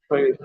Pues,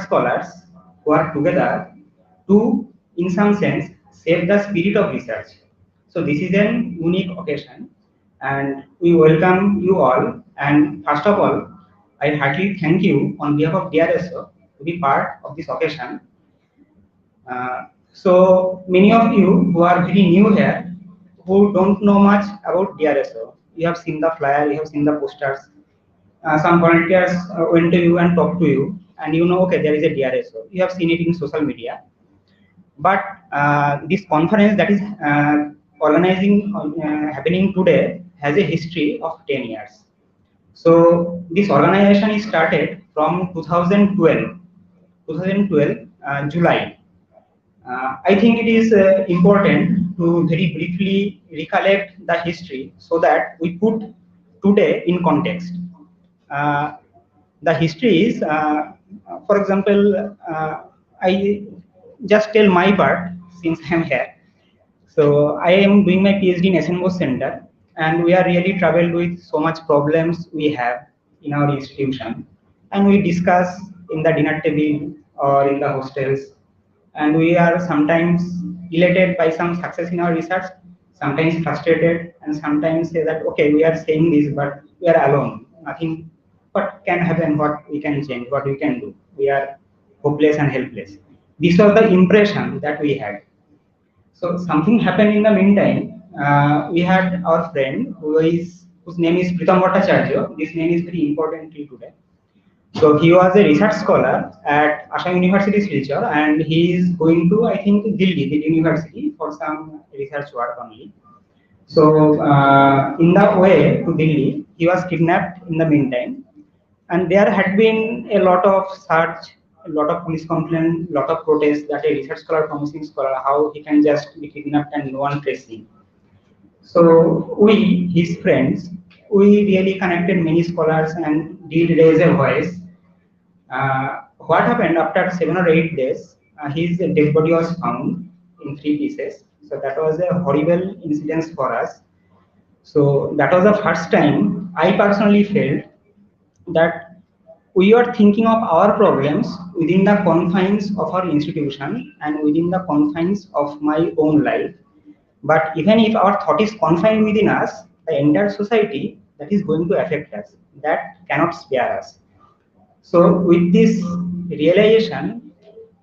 Scholars who are together to, in some sense, save the spirit of research. So this is an unique occasion, and we welcome you all. And first of all, I heartily thank you on behalf of DRSO to be part of this occasion. So many of you who are very new here, who don't know much about DRSO, you have seen the flyer, you have seen the posters. Some volunteers went to you and talked to you, and you know, okay, there is a DRSO. You have seen it in social media. But this conference that is organizing happening today has a history of 10 years. So this organization is started from 2012 July. I think it is important to very briefly recollect the history so that we put today in context. Uh, the history is, for example, I just tell my part since I am here. So I am doing my PhD in SN Center, and we are really troubled with so much problems we have in our institution, and we discuss in the dinner table or in the hostels, and we are sometimes elated by some success in our research, sometimes frustrated, and sometimes say that okay, we are saying this, but we are alone. Nothing. What can happen? What we can change? What we can do? We are hopeless and helpless. This was the impression that we had. So something happened in the meantime. We had our friend whose name is Pritam Bhattacharya. This name is very important till today. So he was a research scholar at Assam University Silchar, and he is going to, I think, Delhi University for some research work only. So in the way to Delhi, he was kidnapped in the meantime, and there had been a lot of search, a lot of police complaints, a lot of protests that a research scholar, promising scholar, how he can just be kidnapped and no one trace him. So we, his friends, we really connected many scholars and did raise a voice. What happened after 7 or 8 days? His dead body was found in 3 pieces. So that was a horrible incident for us. So that was the first time I personally felt that we are thinking of our problems within the confines of our institution and within the confines of my own life. But even if our thought is confined within us, the entire society that is going to affect us, that cannot spare us. So with this realization,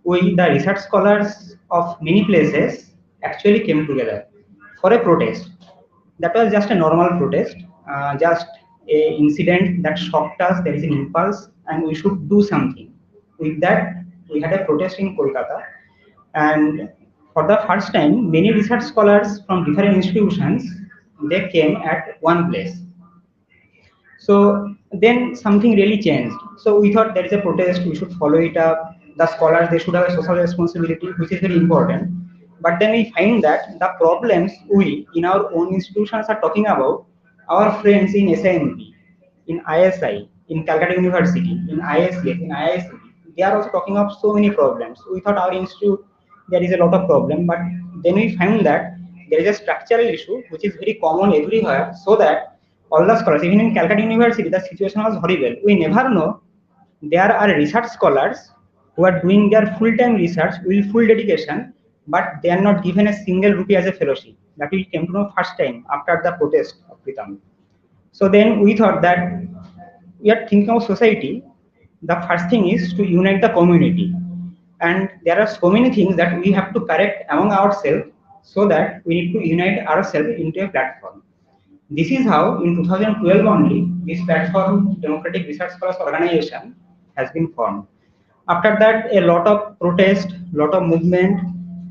we, the research scholars of many places, actually came together for a protest. That was just a normal protest, just a incident that shocked us. There is an impulse, and we should do something. With that, we had a protest in Kolkata, and for the first time, many research scholars from different institutions they came at one place. So then something really changed. So we thought there is a protest, we should follow it up. The scholars they should have a social responsibility, which is very important. But then we find that the problems we in our own institutions are talking about, our friends in SIMP, in ISI, in Calcutta University, in ISCF, in IIC, they are also talking of so many problems. We thought our institute there is a lot of problem, but then we find that there is a structural issue which is very common everywhere, so that all the scholars, even in Calcutta University, the situation was horrible. We never know there are research scholars who are doing their full-time research with full dedication, but they are not given a single rupee as a fellowship. That we came to know first time after the protest of Pritam. So then we thought that we are thinking of society. The first thing is to unite the community, and there are so many things that we have to correct among ourselves, so that we need to unite ourselves into a platform. This is how in 2012 only this platform Democratic Research Scholars Organization has been formed. After that, a lot of protest, lot of movement,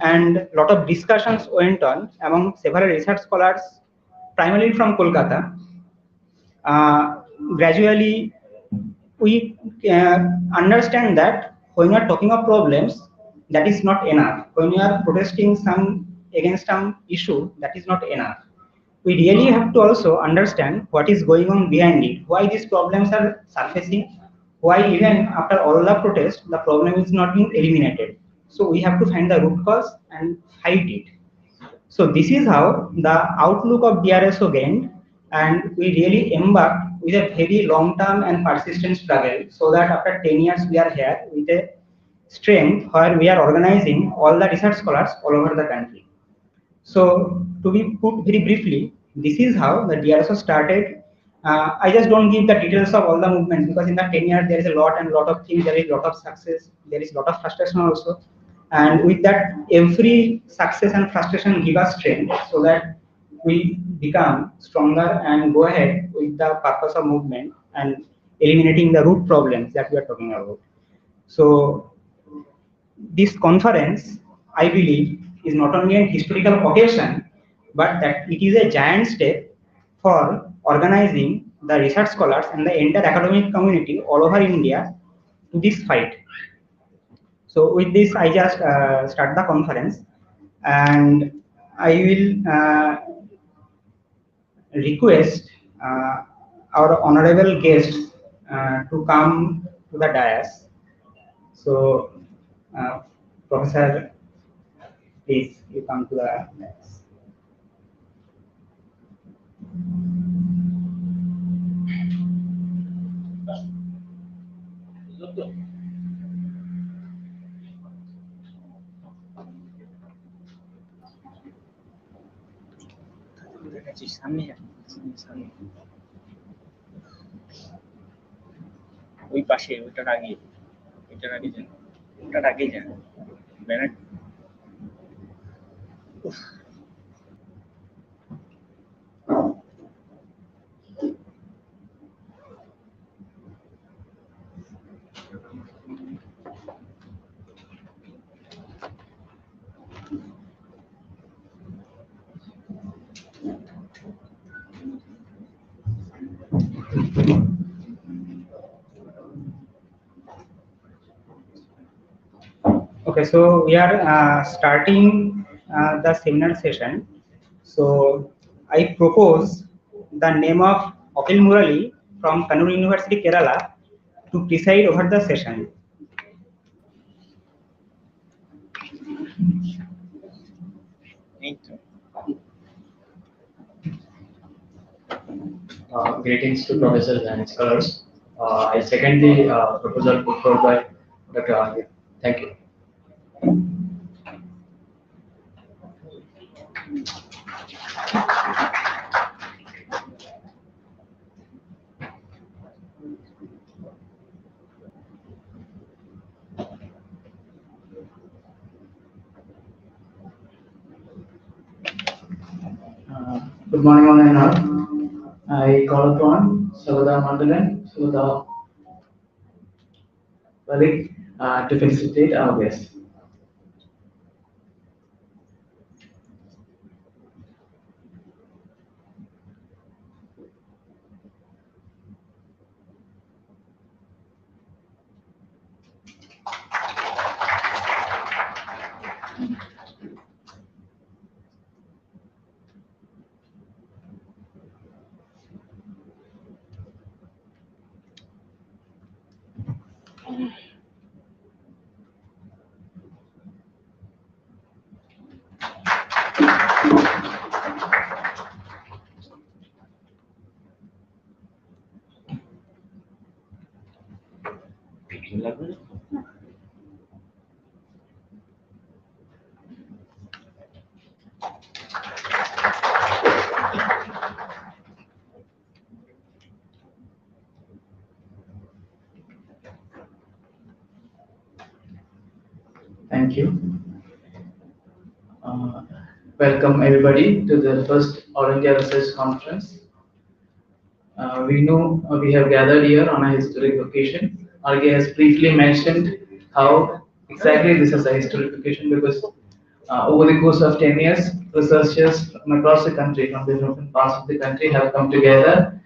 and lot of discussions went on among several research scholars, primarily from Kolkata. Gradually, we understand that when we are talking of problems, that is not enough. When we are protesting some against some issue, that is not enough. We really have to also understand what is going on behind it, why these problems are surfacing, why even after all the protest, the problem is not being eliminated. So we have to find the root cause and fight it. So this is how the outlook of DRSO gained, and we really embarked with a very long-term and persistent struggle, so that after 10 years we are here with a strength where we are organizing all the research scholars all over the country. So to be put very briefly, this is how the DRSO started. I just don't give the details of all the movements, because in the 10 years there is a lot and lot of things, there is a lot of success, there is a lot of frustration also. And with that, every success and frustration give us strength, so that we become stronger and go ahead with the purpose of movement and eliminating the root problems that we are talking about. So this conference, I believe, is not only a historical occasion, but that it is a giant step for organizing the research scholars and the entire academic community all over India to this fight. So with this, I just start the conference, and I will request our honorable guests to come to the dais. So, Professor, please, you come to the dais. ওই পাশে ওইটার আগে যান, ওটার আগে যান, banner. Okay, so we are starting the seminar session. So I propose the name of Apil Murali from Kannur University, Kerala, to preside over the session. Greetings to professors and scholars. I second the proposal put forward by Dr. Arya. Thank you. Good morning, all and all. I call upon Savada Mandalan, Savada Malik, to felicitate our guests. Thank you. Welcome everybody to the first All India Research Conference. We know we have gathered here on a historic occasion. RK has briefly mentioned how exactly this is a historic occasion because over the course of 10 years, researchers from across the country, from different parts of the country, have come together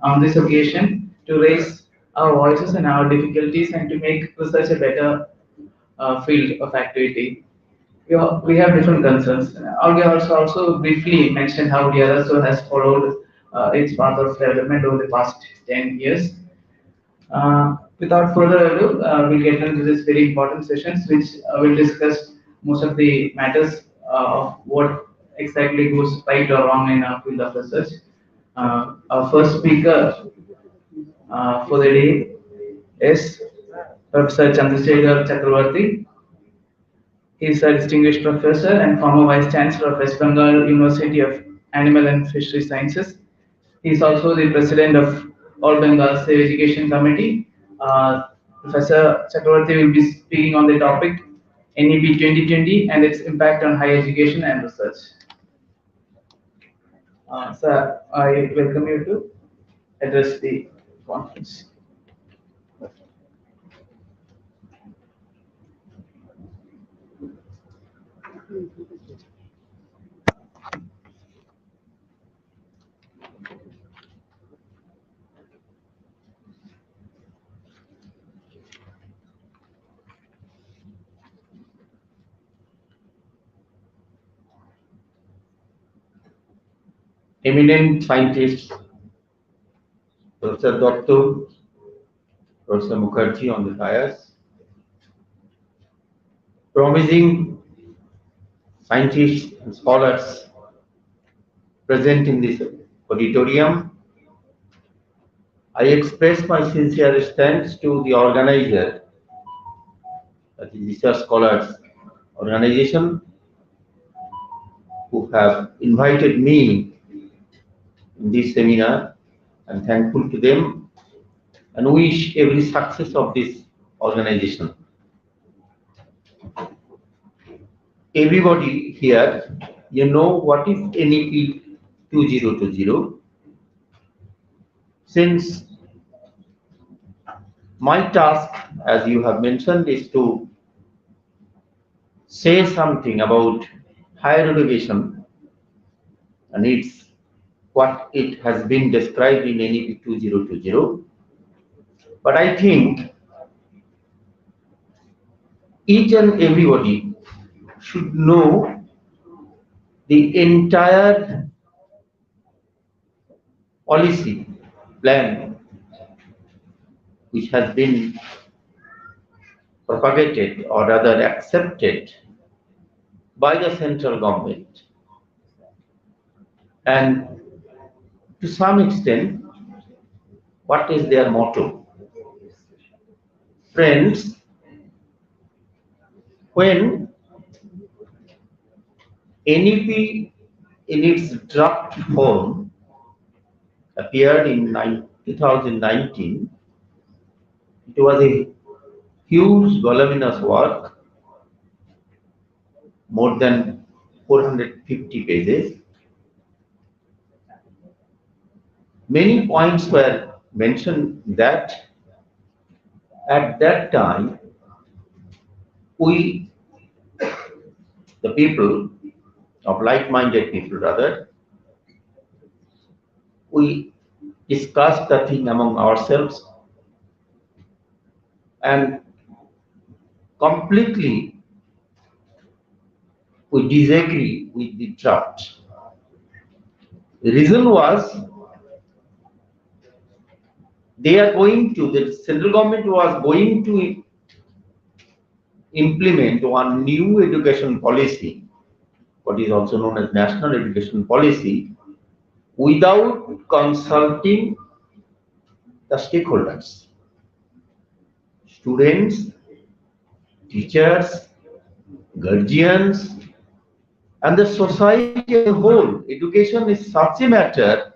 on this occasion to raise our voices and our difficulties and to make research a better field of activity. We have different concerns. Olga also briefly mentioned how DRSO has followed its path of development over the past 10 years. Without further ado, we'll get into this very important sessions, which will discuss most of the matters of what exactly goes right or wrong in our field of research. Our first speaker for the day is Professor Chandrasekhar Chakravarti. He is a distinguished professor and former vice chancellor of West Bengal University of Animal and Fishery Sciences. He is also the president of All Bengal State Education Committee. Professor Chakravarti will be speaking on the topic NEP 2020 and its impact on higher education and research. Sir, I welcome you to address the conference. Eminent scientist, Professor Dr. Professor Mukherjee on the dais, promising scientists and scholars present in this auditorium, I express my sincere thanks to the organizer, that is Research Scholars Organization, who have invited me in this seminar. I'm thankful to them and wish every success of this organization. Everybody here, you know what is NEP 2020. Since my task, as you have mentioned, is to say something about higher education and it's what it has been described in NEP 2020. But I think each and everybody should know the entire policy plan which has been propagated or rather accepted by the central government. And to some extent, what is their motto? Friends, when NEP in its draft form appeared in 2019, it was a huge voluminous work, more than 450 pages. Many points were mentioned that at that time, we, the people, of like-minded people rather, we discussed the thing among ourselves and completely we disagree with the draft. The reason was the central government was going to implement one new education policy, what is also known as National Education Policy, without consulting the stakeholders, students, teachers, guardians, and the society as a whole. Education is such a matter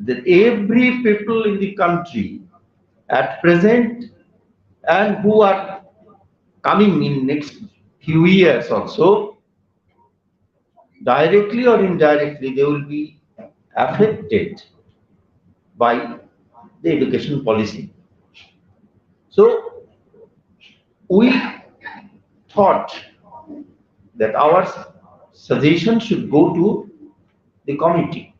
that every people in the country at present and who are coming in next few years also, directly or indirectly, they will be affected by the education policy. So we thought that our suggestion should go to the committee.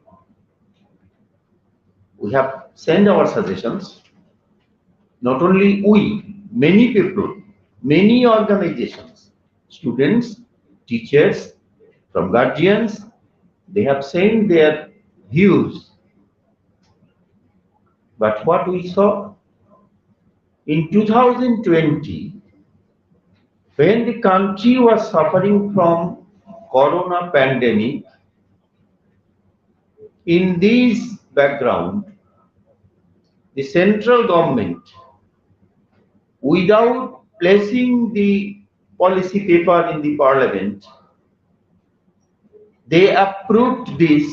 We have sent our suggestions. Not only we, many people, many organizations, students, teachers, from guardians, they have sent their views. But what we saw in 2020, when the country was suffering from corona pandemic, in this background, the central government, without placing the policy paper in the parliament, they approved this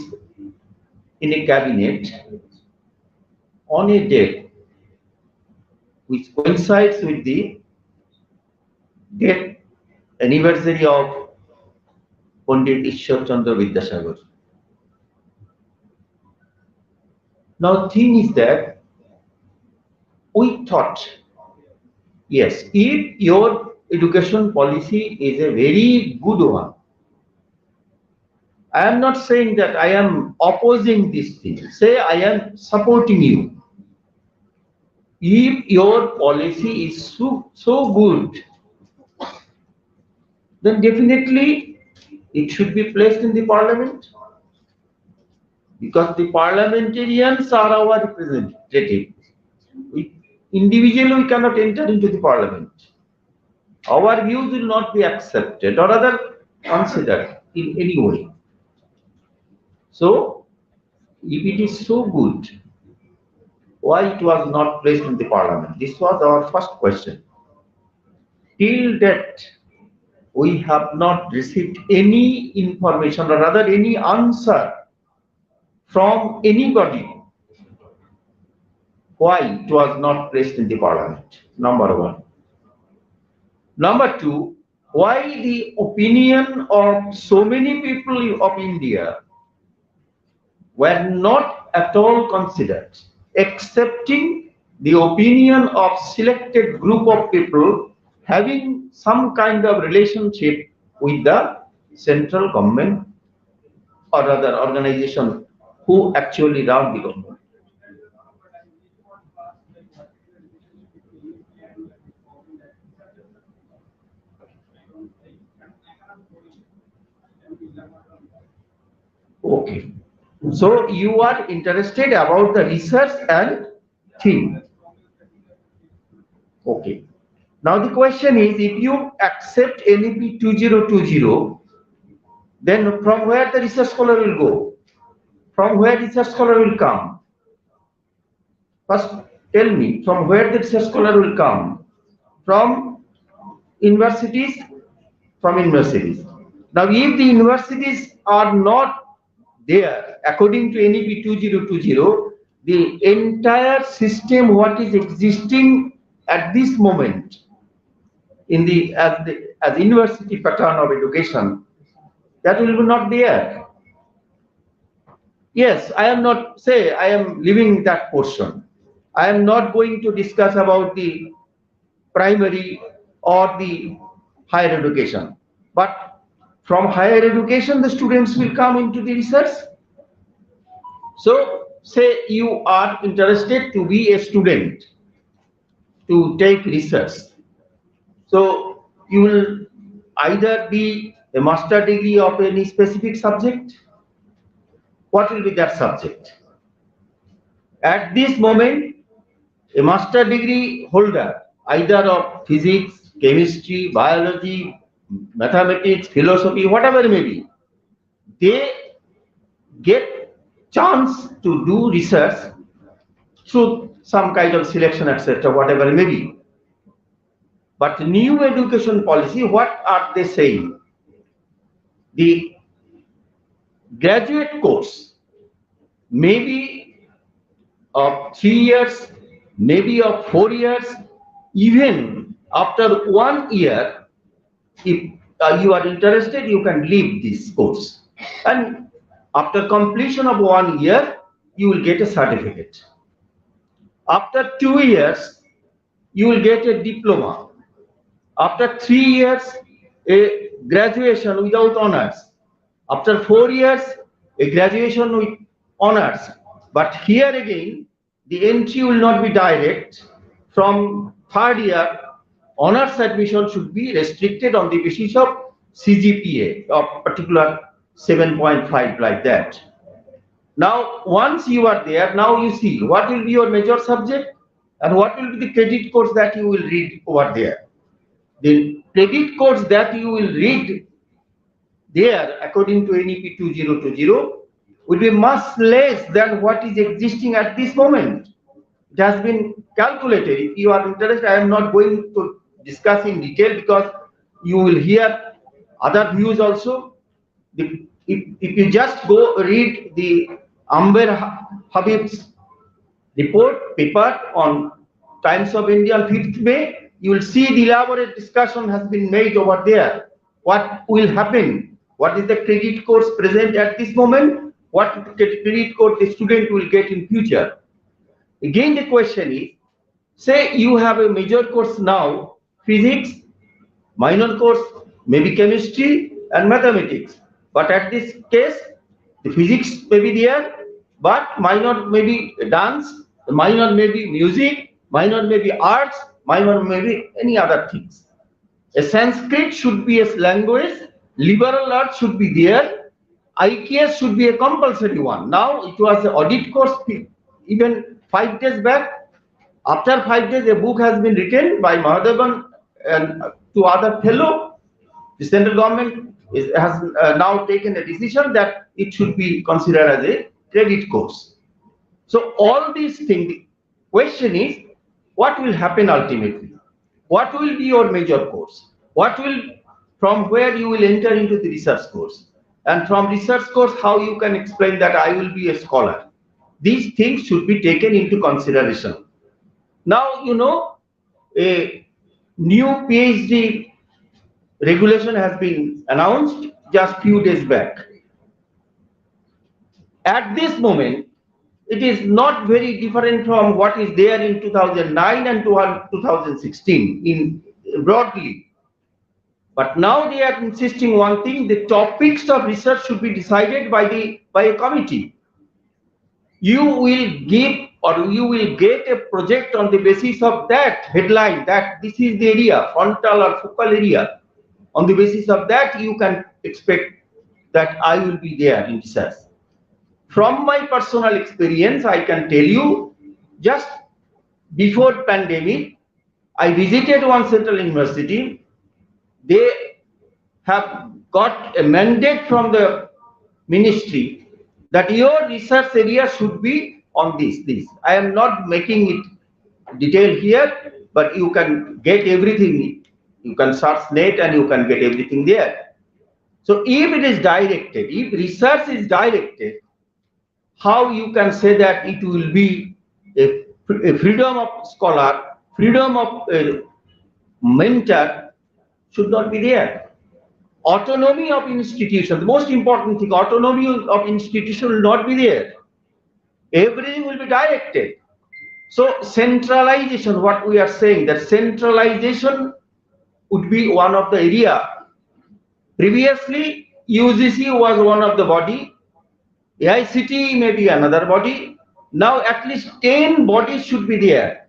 in a cabinet on a date which coincides with the death anniversary of Pandit Ishwar Chandra Vidyasagar. Now, thing is that we thought, yes, if your education policy is a very good one, I am not saying that I am opposing this thing. Say I am supporting you. If your policy is so good, then definitely it should be placed in the parliament, because the parliamentarians are our representatives. Individually, we cannot enter into the parliament. Our views will not be accepted or rather considered in any way. So, if it is so good, why it was not placed in the parliament? This was our first question. Till that, we have not received any information or rather any answer from anybody why it was not placed in the parliament. Number one. Number two, why the opinion of so many people of India were not at all considered, excepting the opinion of selected group of people having some kind of relationship with the central government or other organization who actually run the government. Okay. So you are interested about the research and theme. Okay. Now the question is, if you accept NEP 2020, then from where the research scholar will go? From where research scholar will come? First, tell me, from where the research scholar will come? From universities? From universities. Now, if the universities are not there, according to NEP 2020, the entire system what is existing at this moment in the as university pattern of education, that will be not there. Yes, I am not say I am leaving that portion. I am not going to discuss about the primary or the higher education. But from higher education, the students will come into the research. So say you are interested to be a student to take research. So you will either be a master degree of any specific subject. What will be that subject? At this moment, a master degree holder, either of physics, chemistry, biology, mathematics, philosophy, whatever it may be, they get chance to do research through some kind of selection, etc., whatever it may be. But new education policy, what are they saying? The graduate course, maybe of 3 years, maybe of 4 years, even After 1 year, if you are interested, you can leave this course. And after completion of 1 year, you will get a certificate. After 2 years, you will get a diploma. After 3 years, a graduation without honors. After 4 years, a graduation with honors. But here again, the entry will not be direct. From 3rd year, honors admission should be restricted on the basis of CGPA of particular 7.5 like that. Now, once you are there, now you see what will be your major subject and what will be the credit course that you will read over there. The credit course that you will read there according to NEP 2020 will be much less than what is existing at this moment. It has been calculated. If you are interested, I am not going to discuss in detail because you will hear other views also. If you just go read the Amber Habib's report paper on Times of India on 5th May, you will see the elaborate discussion has been made over there. What will happen? What is the credit course present at this moment? What credit course the student will get in future? Again, the question is, say you have a major course now, physics, minor course, maybe chemistry and mathematics. But at this case, the physics may be there, but minor may be dance, minor may be music, minor may be arts, minor may be any other things. A Sanskrit should be a language, liberal arts should be there, IKS should be a compulsory one. Now it was an audit course even 5 days back. After 5 days, a book has been written by Mahadevan and two other fellow. The central government has now taken a decision that it should be considered as a credit course. So all these things, the question is, what will happen ultimately? What will be your major course? What will, from where you will enter into the research course? And from research course, how you can explain that I will be a scholar? These things should be taken into consideration. Now, you know, a new PhD regulation has been announced just few days back. At this moment, it is not very different from what is there in 2009 and 2016 in broadly. But now they are insisting one thing: the topics of research should be decided by a committee. You will give or you will get a project on the basis of that headline, that this is the area, frontal or focal area. On the basis of that, you can expect that I will be there in research. From my personal experience, I can tell you, just before pandemic, I visited one central university. They have got a mandate from the ministry that your research area should be on this. I am not making it detailed here, but you can get everything. You can search net and you can get everything there. So if it is directed, if research is directed, how you can say that it will be a freedom of scholar, freedom of mentor should not be there. Autonomy of institution, the most important thing, autonomy of institution will not be there. Everything will be directed. So centralization, what we are saying, that centralization would be one of the area. Previously, UGC was one of the body, AICTE may be another body. Now at least 10 bodies should be there.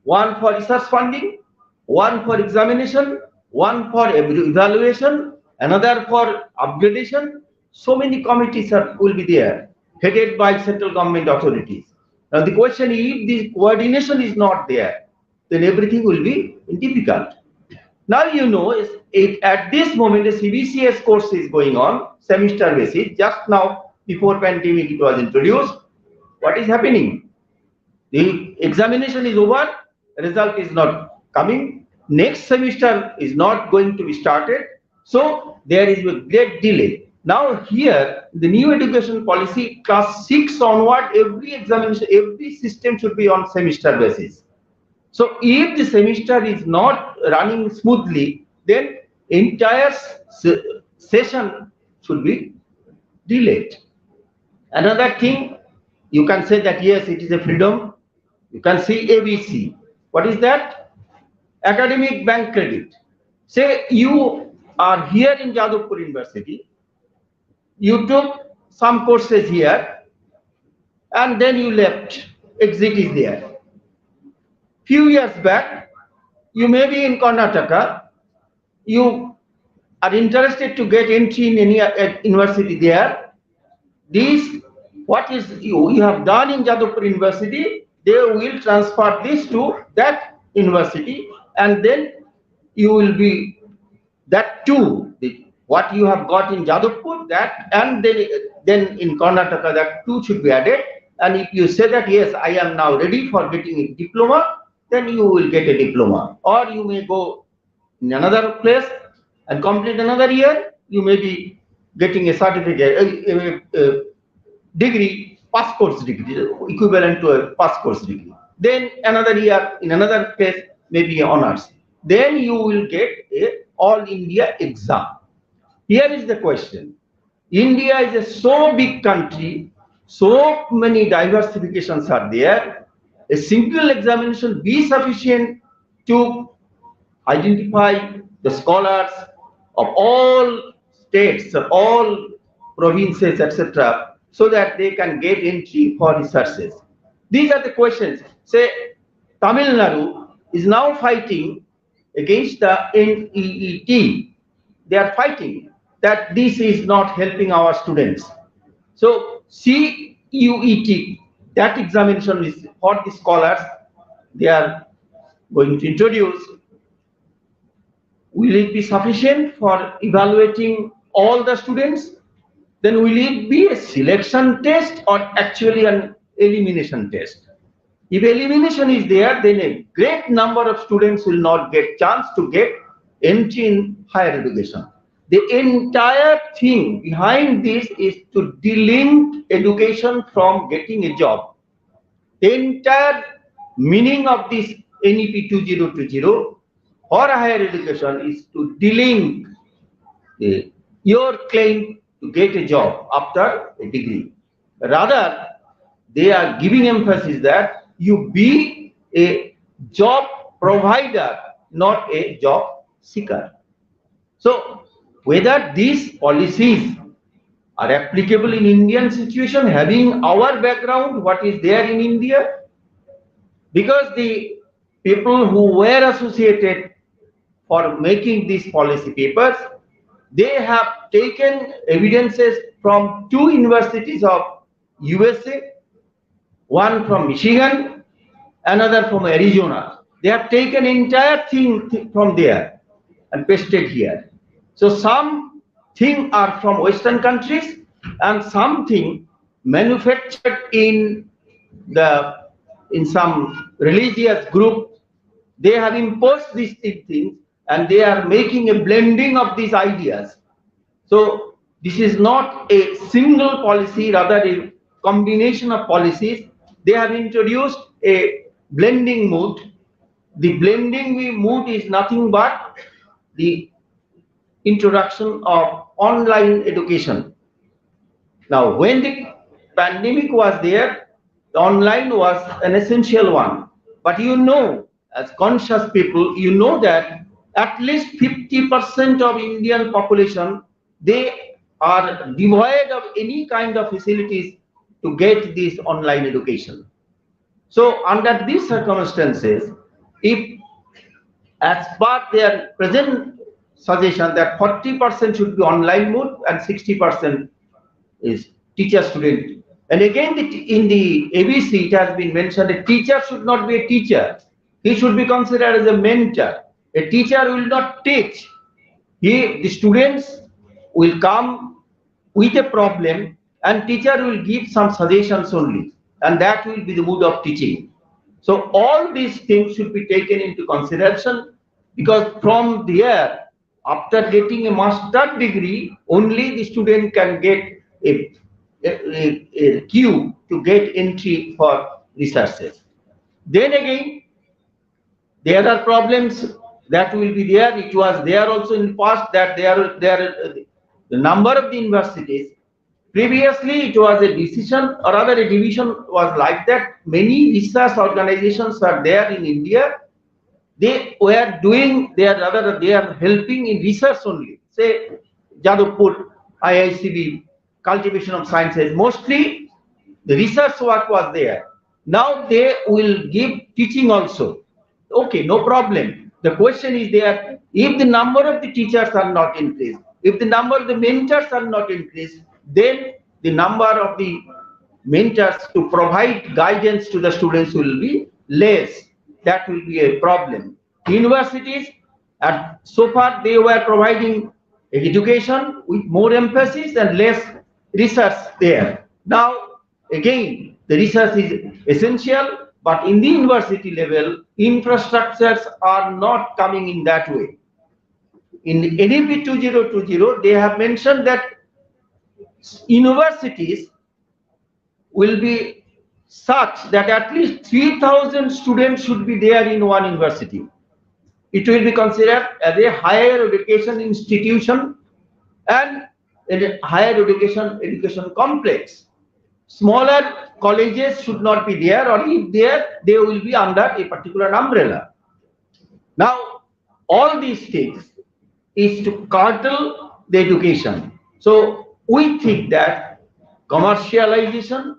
One for research funding, one for examination, one for evaluation, another for upgradation. So many committees will be there, headed by central government authorities. Now the question is, if the coordination is not there, then everything will be difficult. Now you know, at this moment, a CBCS course is going on, semester basis. Just now, before pandemic, it was introduced. What is happening? The examination is over, result is not coming. Next semester is not going to be started. So there is a great delay. Now here, the new education policy, class 6 onward, every examination, every system should be on semester basis. So if the semester is not running smoothly, then entire session should be delayed. Another thing, you can say that yes, it is a freedom. You can see ABC. What is that? Academic bank credit. Say you are here in Jadavpur University, you took some courses here, and then you left. Exit is there. Few years back, you may be in Karnataka, you are interested to get entry in any university there. This, what is you have done in Jadavpur University, they will transfer this to that university, and then you will be that too. What you have got in Jadavpur, that, and then in Karnataka, that too should be added. And if you say that yes, I am now ready for getting a diploma, then you will get a diploma. Or you may go in another place and complete another year. You may be getting a certificate, a degree, pass course degree, equivalent to a pass course degree. Then another year in another place, maybe honors. Then you will get a all India exam. Here is the question. India is a so big country, so many diversifications are there. A single examination be sufficient to identify the scholars of all states, all provinces, etc., so that they can get entry for researches. These are the questions. Say, Tamil Nadu is now fighting against the NEET. They are fighting that this is not helping our students. So CUET, that examination is for the scholars. They are going to introduce. Will it be sufficient for evaluating all the students? Then will it be a selection test or actually an elimination test? If elimination is there, then a great number of students will not get chance to get entry in higher education. The entire thing behind this is to delink education from getting a job. The entire meaning of this NEP 2020 for higher education is to delink your claim to get a job after a degree. Rather, they are giving emphasis that you be a job provider, not a job seeker. So, whether these policies are applicable in Indian situation, having our background, what is there in India, because the people who were associated for making these policy papers, they have taken evidences from two universities of USA, one from Michigan, another from Arizona. They have taken entire thing from there and pasted here. So some things are from Western countries and something manufactured in some religious group. They have imposed these things and they are making a blending of these ideas. So this is not a single policy, rather a combination of policies. They have introduced a blending mood. The blending mood is nothing but the introduction of online education. Now, when the pandemic was there, the online was an essential one. But you know, as conscious people, you know that at least 50% of Indian population, they are devoid of any kind of facilities to get this online education. So under these circumstances, if as per their present suggestion that 40% should be online mode and 60% is teacher student. And again in the ABC it has been mentioned a teacher should not be a teacher. He should be considered as a mentor. A teacher will not teach. The students will come with a problem and teacher will give some suggestions only, and that will be the mood of teaching. So all these things should be taken into consideration, because from there, after getting a master's degree, only the student can get a queue to get entry for researches. Then again, There are problems that will be there. It was there also in past that the number of the universities. Previously, it was a decision or rather a division was like that. Many research organizations are there in India. They were doing they are helping in research only. Say Jadavpur, IICB, cultivation of sciences. Mostly the research work was there. Now they will give teaching also. Okay, no problem. The question is there, if the number of the teachers are not increased, if the number of the mentors are not increased, then the number of the mentors to provide guidance to the students will be less. That will be a problem. Universities, so far they were providing education with more emphasis and less research there. Now, again, the research is essential, but in the university level, infrastructures are not coming in that way. In NEP 2020, they have mentioned that universities will be such that at least 3,000 students should be there in one university. It will be considered as a higher education institution and a higher education complex. Smaller colleges should not be there, or if there, they will be under a particular umbrella. Now, all these things is to curtail the education. So we think that commercialization,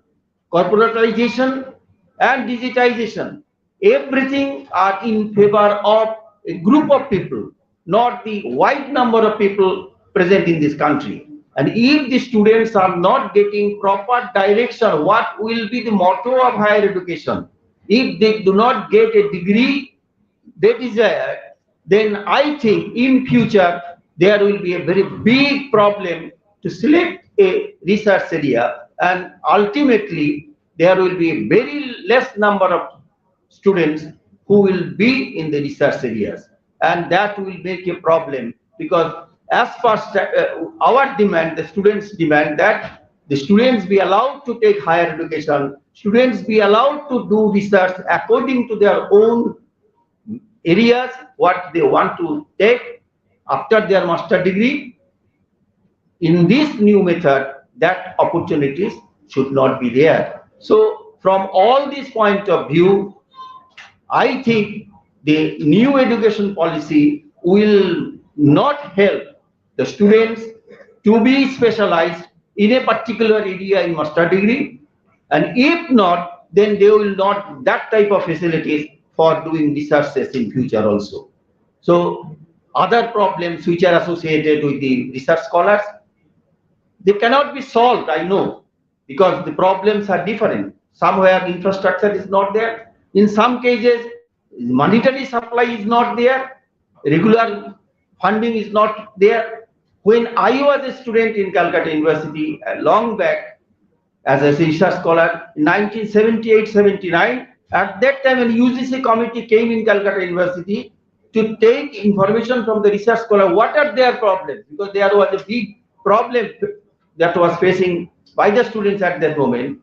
corporatization, and digitization, everything are in favor of a group of people, not the wide number of people present in this country. And if the students are not getting proper direction, what will be the motto of higher education? If they do not get a degree they desire, then I think in future there will be a very big problem to select a research area, and ultimately there will be a very less number of students who will be in the research areas, and that will make a problem, because as per our demand, the students demand that the students be allowed to take higher education, students be allowed to do research according to their own areas, what they want to take after their master degree. In this new method, that opportunities should not be there. So from all these point of view, I think the new education policy will not help the students to be specialized in a particular area in master degree, and if not, then they will not that type of facilities for doing researches in future also. So other problems which are associated with the research scholars, they cannot be solved, I know, because the problems are different. Somewhere infrastructure is not there. In some cases, monetary supply is not there. Regular funding is not there. When I was a student in Calcutta University long back as a research scholar in 1978-79, at that time when UGC committee came in Calcutta University to take information from the research scholar, what are their problems? Because there was a big problem that was facing by the students at that moment.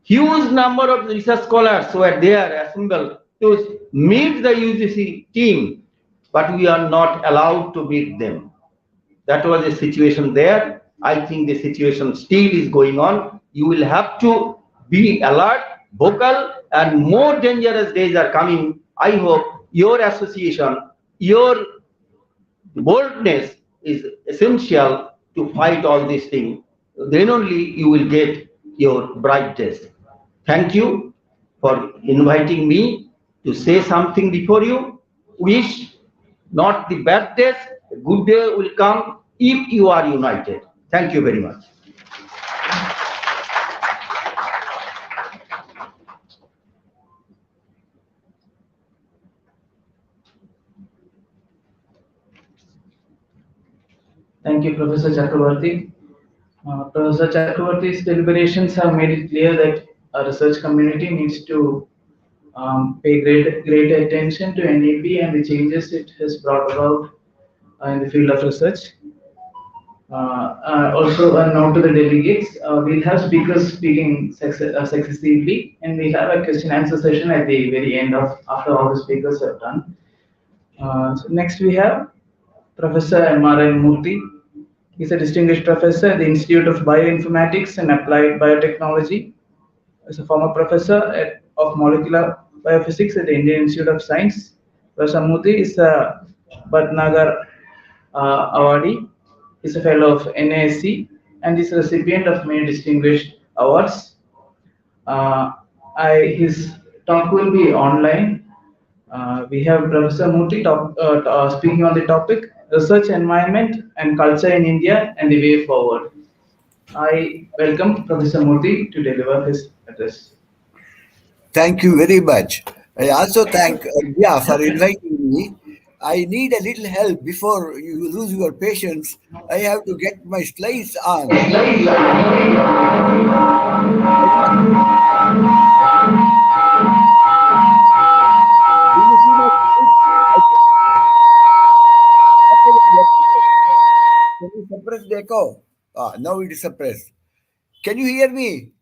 Huge number of research scholars were there assembled to meet the UGC team, but we are not allowed to meet them. That was a situation there. I think the situation still is going on. You will have to be alert, vocal, and more dangerous days are coming. I hope your association, your boldness is essential to fight all these things. Then only you will get your bright days. Thank you for inviting me to say something before you. Wish not the bad days, a good day will come if you are united. Thank you very much. Thank you, Professor Chakrabarty. Professor Chakrabarty's deliberations have made it clear that a research community needs to pay great attention to NEP and the changes it has brought about in the field of research. Also, a note to the delegates, we'll have speakers speaking successively, and we'll have a question answer session at the very end of after all the speakers have done. So next we have Professor M.R.N. Murthy. He's a distinguished professor at the Institute of Bioinformatics and Applied Biotechnology. As a former professor of molecular biophysics at the Indian Institute of Science, Professor Murthy is a Bhatnagar awardee. He's a fellow of NASC and is a recipient of many distinguished awards. Uh, his talk will be online. We have Professor Murthy speaking on the topic research environment and culture in India and the way forward. I welcome Professor Murthy to deliver his address. Thank you very much. I also thank Arya for inviting me. I need a little help before you lose your patience. I have to get my slides on. Do you see my slides? Can you suppress the echo? Now it is suppressed. Can you hear me?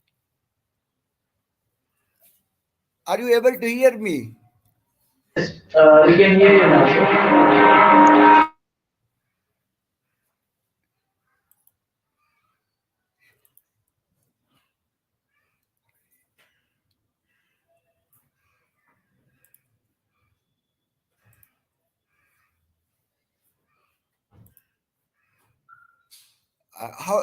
Are you able to hear me? Yes, we can hear you now.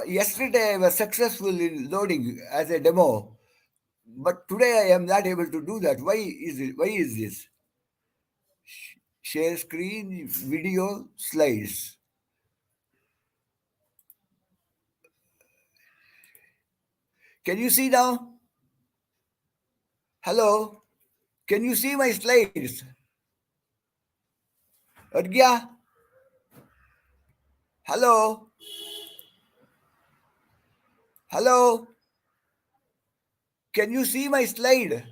Yesterday I was successful in loading as a demo, but today I am not able to do that. Why is it? Why is this? Share screen, video, slides. Can you see now? Hello? Can you see my slides? Argya? Hello? Hello? Can you see my slide?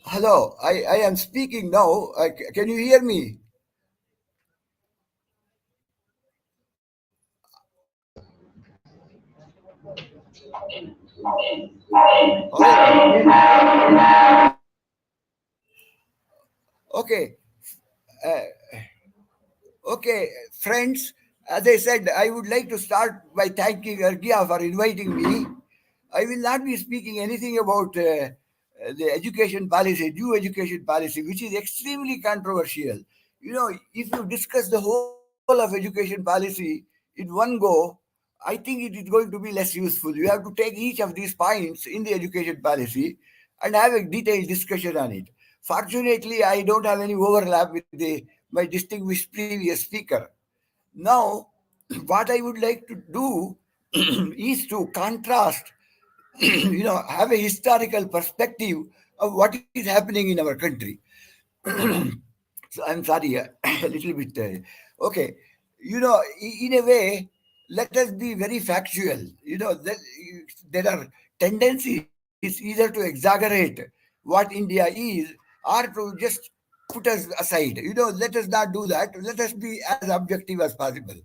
Hello, I am speaking now. Can you hear me? Okay. Okay, friends, as I said, I would like to start by thanking Argya for inviting me. I will not be speaking anything about the education policy, new education policy, which is extremely controversial. You know, if you discuss the whole of education policy in one go, I think it is going to be less useful. You have to take each of these points in the education policy and have a detailed discussion on it. Fortunately, I don't have any overlap with my distinguished previous speaker. Now, what I would like to do is to contrast, have a historical perspective of what is happening in our country. So I'm sorry, a little bit. Okay, in a way, let us be very factual. There are tendencies either to exaggerate what India is or to just put us aside. Let us not do that. Let us be as objective as possible.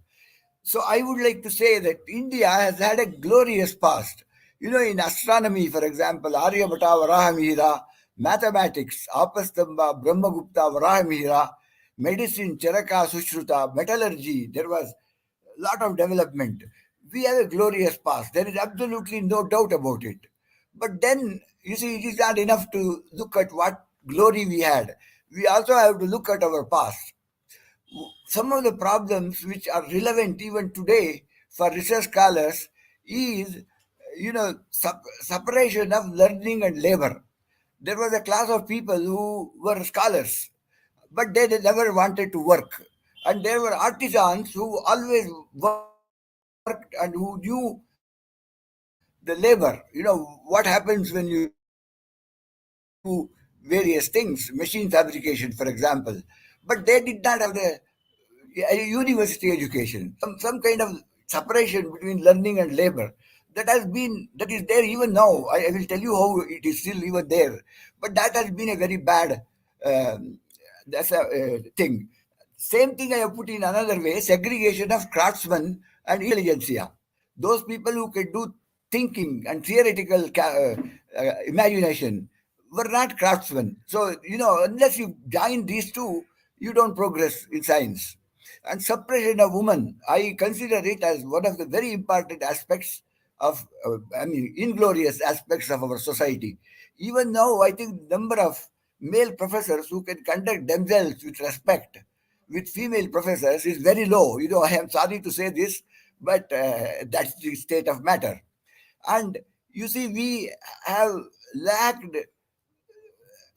So I would like to say that India has had a glorious past. In astronomy, for example, Aryabhata Varahamihira, mathematics, Apastamba, Brahmagupta Varahamihira, medicine, Charaka Sushruta, metallurgy, there was a lot of development. We have a glorious past. There is absolutely no doubt about it. But then, you see, it is not enough to look at what glory we had. We also have to look at our past. Some of the problems which are relevant even today for research scholars is, separation of learning and labor. There was a class of people who were scholars, but they never wanted to work. And there were artisans who always worked and who knew the labor. What happens when you do various things, machine fabrication, for example. but they did not have a university education, some kind of separation between learning and labor. That is there even now. I will tell you how it is still even there, but that has been a very bad that's a thing. Same thing I have put in another way: segregation of craftsmen and intelligentsia. Those people who can do thinking and theoretical imagination were not craftsmen. So, unless you join these two, you don't progress in science. And suppression of women, I consider it as one of the very important aspects of, inglorious aspects of our society. Even now, I think the number of male professors who can conduct themselves with respect with female professors is very low. I am sorry to say this, but that's the state of matter. And you see, we have lacked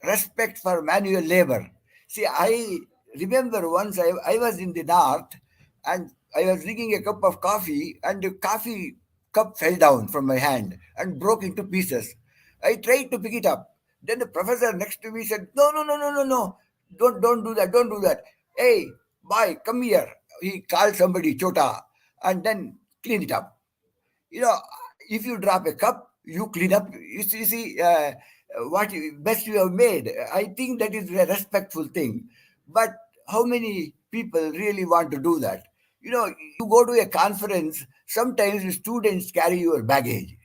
respect for manual labor. See, I remember once I was in the north and I was drinking a cup of coffee, and the coffee cup fell down from my hand and broke into pieces. I tried to pick it up. Then the professor next to me said, "No, no, no, no, no, no. Don't do that. Don't do that. Hey, boy, come here." He called somebody Chota and then clean it up. you know if you drop a cup, you clean up. You see what best you have made. I think that is a respectful thing, but how many people really want to do that? You go to a conference, sometimes the students carry your baggage.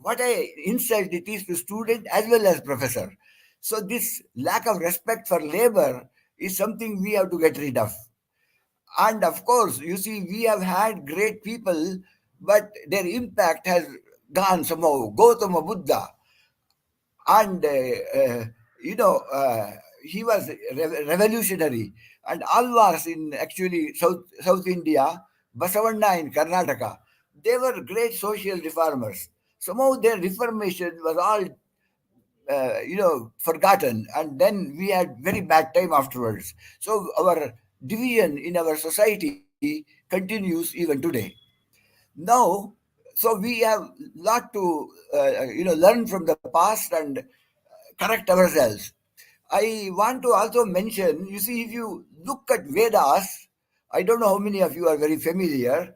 What a insult it is to student as well as professor. So this lack of respect for labor is something we have to get rid of. And of course, you see, we have had great people, but their impact has gone somehow. Gautama Buddha, and he was revolutionary, and Alvars in actually South India, Basavanna in Karnataka, they were great social reformers. Somehow their reformation was all forgotten, and then we had very bad time afterwards. So our division in our society continues even today. Now, so we have lot to learn from the past and correct ourselves. I want to also mention, you see, if you look at Vedas, I don't know how many of you are very familiar.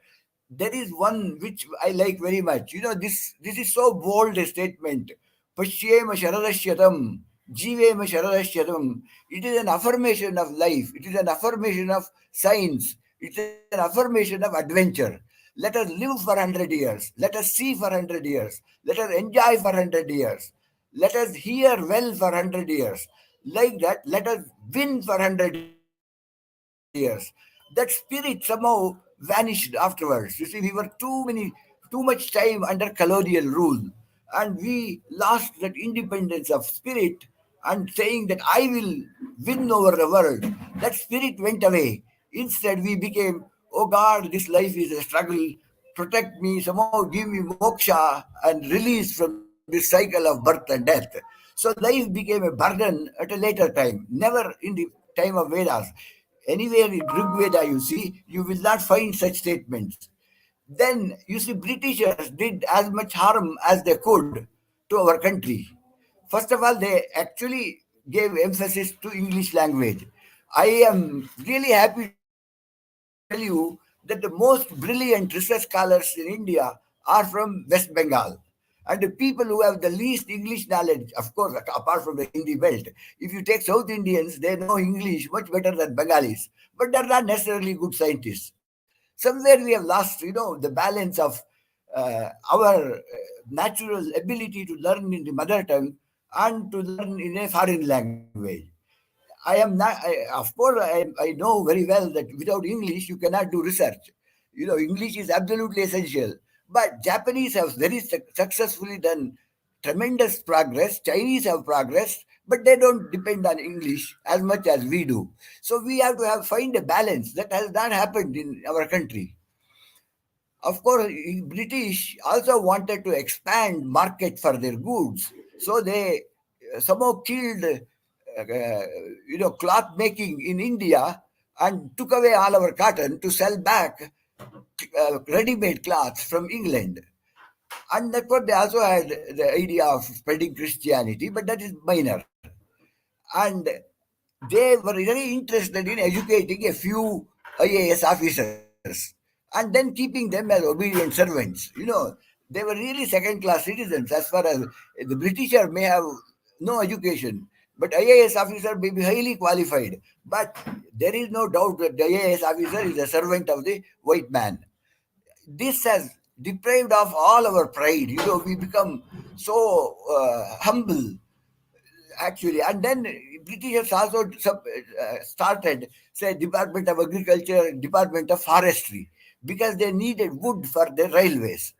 There is one which I like very much. This is so bold a statement. Pashyema sharadashyatam, jivema sharadashyatam. It is an affirmation of life. It is an affirmation of science. It is an affirmation of adventure. Let us live for 100 years. Let us see for 100 years. Let us enjoy for 100 years. Let us hear well for 100 years. Like that, let us win for 100 years. That spirit somehow vanished afterwards. You see, we were too much time under colonial rule, and we lost that independence of spirit and saying that I will win over the world. That spirit went away. Instead, we became, oh God, this life is a struggle. Protect me, somehow give me moksha and release from this cycle of birth and death. So life became a burden at a later time, never in the time of Vedas. Anywhere in Rig Veda you see, you will not find such statements. Then you see, Britishers did as much harm as they could to our country. First of all, they actually gave emphasis to English language. I am really happy to tell you that the most brilliant research scholars in India are from West Bengal. And the people who have the least English knowledge, of course, apart from the Hindi belt, if you take South Indians, they know English much better than Bengalis, but they're not necessarily good scientists. Somewhere we have lost, the balance of our natural ability to learn in the mother tongue and to learn in a foreign language. I am not, of course, I know very well that without English you cannot do research. English is absolutely essential. But Japanese have very successfully done tremendous progress. Chinese have progressed, but they don't depend on English as much as we do. So we have to find a balance that has not happened in our country. Of course, British also wanted to expand market for their goods, so they somehow killed, cloth making in India and took away all our cotton to sell back ready-made cloths from England. And that's what they also had the idea of spreading Christianity, but that is minor. And they were very interested in educating a few IAS officers and then keeping them as obedient servants. They were really second-class citizens as far as the Britisher may have no education, but IAS officer may be highly qualified. But there is no doubt that the IAS officer is a servant of the white man. This has deprived of all our pride. We become so humble actually. And then Britishers also started, say, Department of Agriculture, Department of Forestry, because they needed wood for their railways.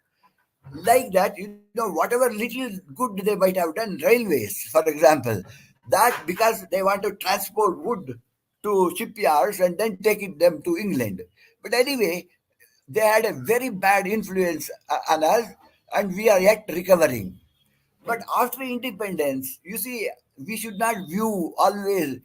Like that, whatever little good they might have done, railways, for example, that because they want to transport wood to shipyards and then take it them to England. But anyway, they had a very bad influence on us, and we are yet recovering. But after independence, you see, we should not view always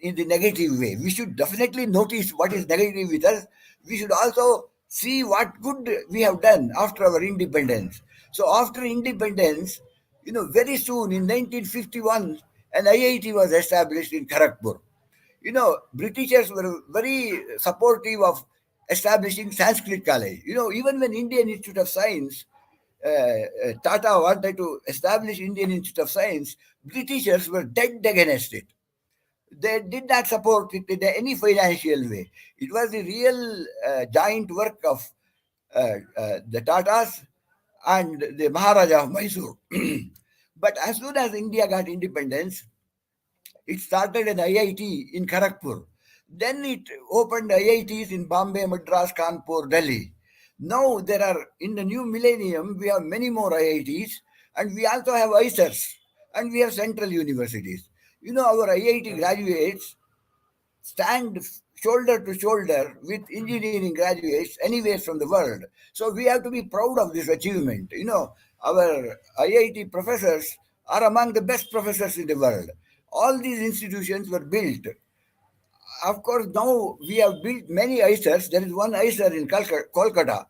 in the negative way. We should definitely notice what is negative with us. We should also see what good we have done after our independence. So after independence, very soon in 1951, an IIT was established in Kharagpur. Britishers were very supportive of establishing Sanskrit College. Even when Indian Institute of Science, Tata wanted to establish Indian Institute of Science, Britishers were dead against it. They did not support it in any financial way. It was the real giant work of the Tatas and the Maharaja of Mysore. But as soon as India got independence, it started an IIT in Kharagpur. Then it opened IITs in Bombay, Madras, Kanpur, Delhi. Now there are, in the new millennium, we have many more IITs, and we also have ISERs, and we have central universities. Our IIT graduates stand shoulder to shoulder with engineering graduates anywhere from the world. So we have to be proud of this achievement. Our IIT professors are among the best professors in the world. All these institutions were built. Of course, now we have built many ISERs. There is one ISER in Kolkata,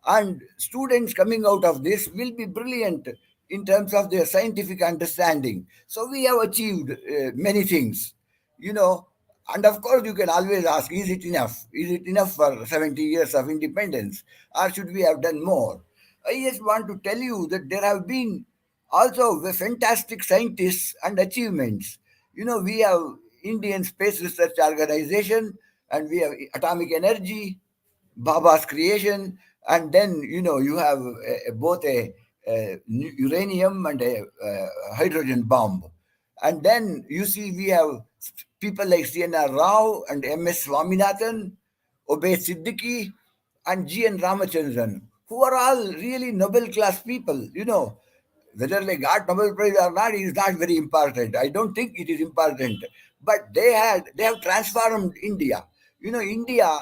and students coming out of this will be brilliant in terms of their scientific understanding. So we have achieved many things, you know. And of course, you can always ask, is it enough? Is it enough for 70 years of independence, or should we have done more? I just want to tell you that there have been also the fantastic scientists and achievements. We have Indian Space Research Organization, and we have atomic energy, Baba's creation, and then you have both a uranium and a hydrogen bomb. And then you see we have people like C.N.R. Rao and M.S. Swaminathan, Obey Siddiqui, and G.N. Ramachandran, who are all really Nobel class people. Whether they got Nobel Prize or not is not very important. I don't think it is important. But they have transformed India. India,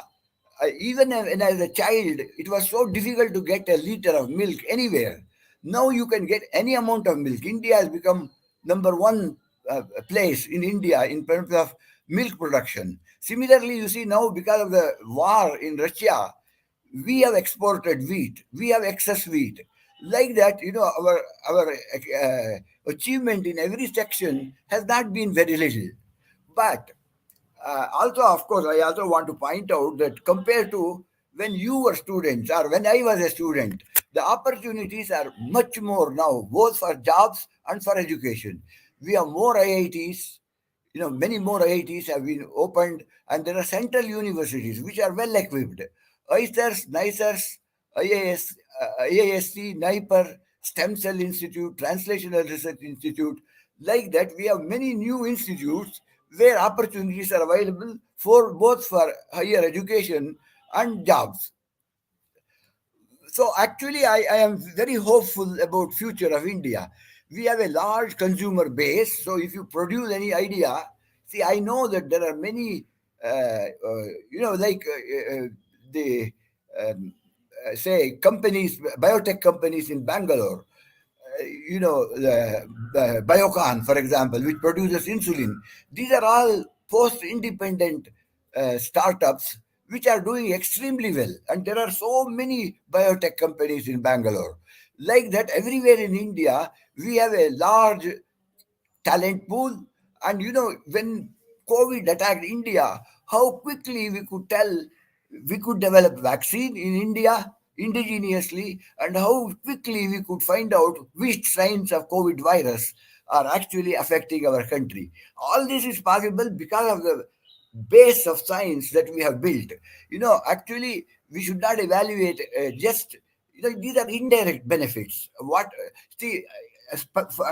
even as a child, it was so difficult to get a liter of milk anywhere. Now you can get any amount of milk. India has become number one place in India in terms of milk production. Similarly, you see now because of the war in Russia, we have exported wheat. We have excess wheat. Like that, our achievement in every section has not been very little. But also, of course, I also want to point out that compared to when you were students or when I was a student, the opportunities are much more now, both for jobs and for education. We have more IITs, many more IITs have been opened, and there are central universities which are well equipped. ISERs, NICERs, IAS, IASC, NIPER, Stem Cell Institute, Translational Research Institute. Like that, we have many new institutes where opportunities are available for both for higher education and jobs. So actually, I am very hopeful about future of India. We have a large consumer base. So if you produce any idea, see, I know that there are many, the say companies, biotech companies in Bangalore. The Biocon, for example, which produces insulin. These are all post-independent startups which are doing extremely well. And there are so many biotech companies in Bangalore. Like that, everywhere in India, we have a large talent pool. And when COVID attacked India, how quickly we could tell we could develop vaccine in India indigenously, and how quickly we could find out which strains of COVID virus are actually affecting our country. All this is possible because of the base of science that we have built. Actually, we should not evaluate just, these are indirect benefits. See,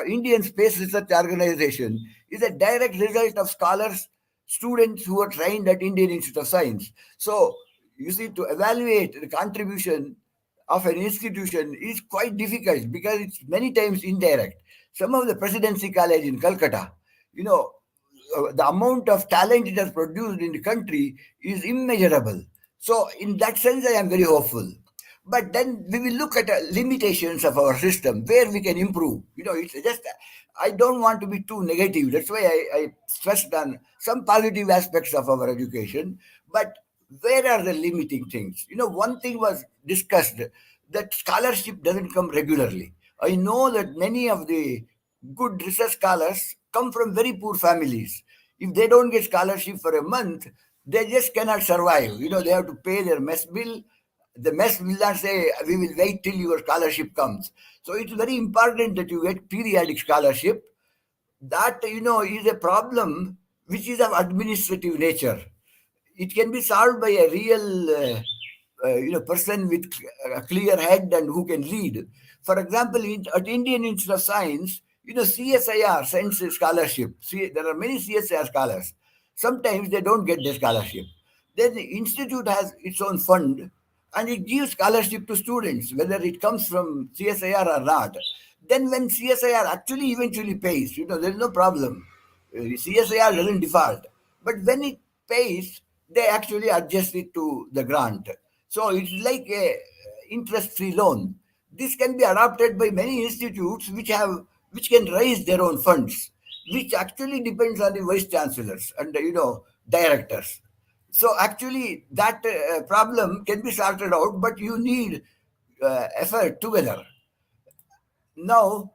Indian Space Research Organization is a direct result of scholars, students who are trained at Indian Institute of Science. So, you see, to evaluate the contribution of an institution is quite difficult because it's many times indirect. Some of the Presidency College in Calcutta, you know, the amount of talent it has produced in the country is immeasurable. So, in that sense, I am very hopeful. But then we will look at limitations of our system where we can improve. It's just, I don't want to be too negative. That's why I stressed on some positive aspects of our education. But where are the limiting things? One thing was discussed, that scholarship doesn't come regularly. I know that many of the good research scholars come from very poor families. If they don't get scholarship for a month, they just cannot survive. They have to pay their mess bill. The mess will not say, we will wait till your scholarship comes. So it's very important that you get periodic scholarship. That, is a problem which is of administrative nature. It can be solved by a real person with a clear head and who can lead. For example, at Indian Institute of Science, CSIR sends a scholarship. See, there are many CSIR scholars. Sometimes they don't get the scholarship. Then the institute has its own fund and it gives scholarship to students, whether it comes from CSIR or not. Then when CSIR actually eventually pays, there is no problem. CSIR doesn't default. But when it pays, they actually adjust it to the grant. So it's like a interest-free loan. This can be adopted by many institutes which can raise their own funds, which actually depends on the vice chancellors and directors. So actually, that problem can be sorted out, but you need effort together. Now,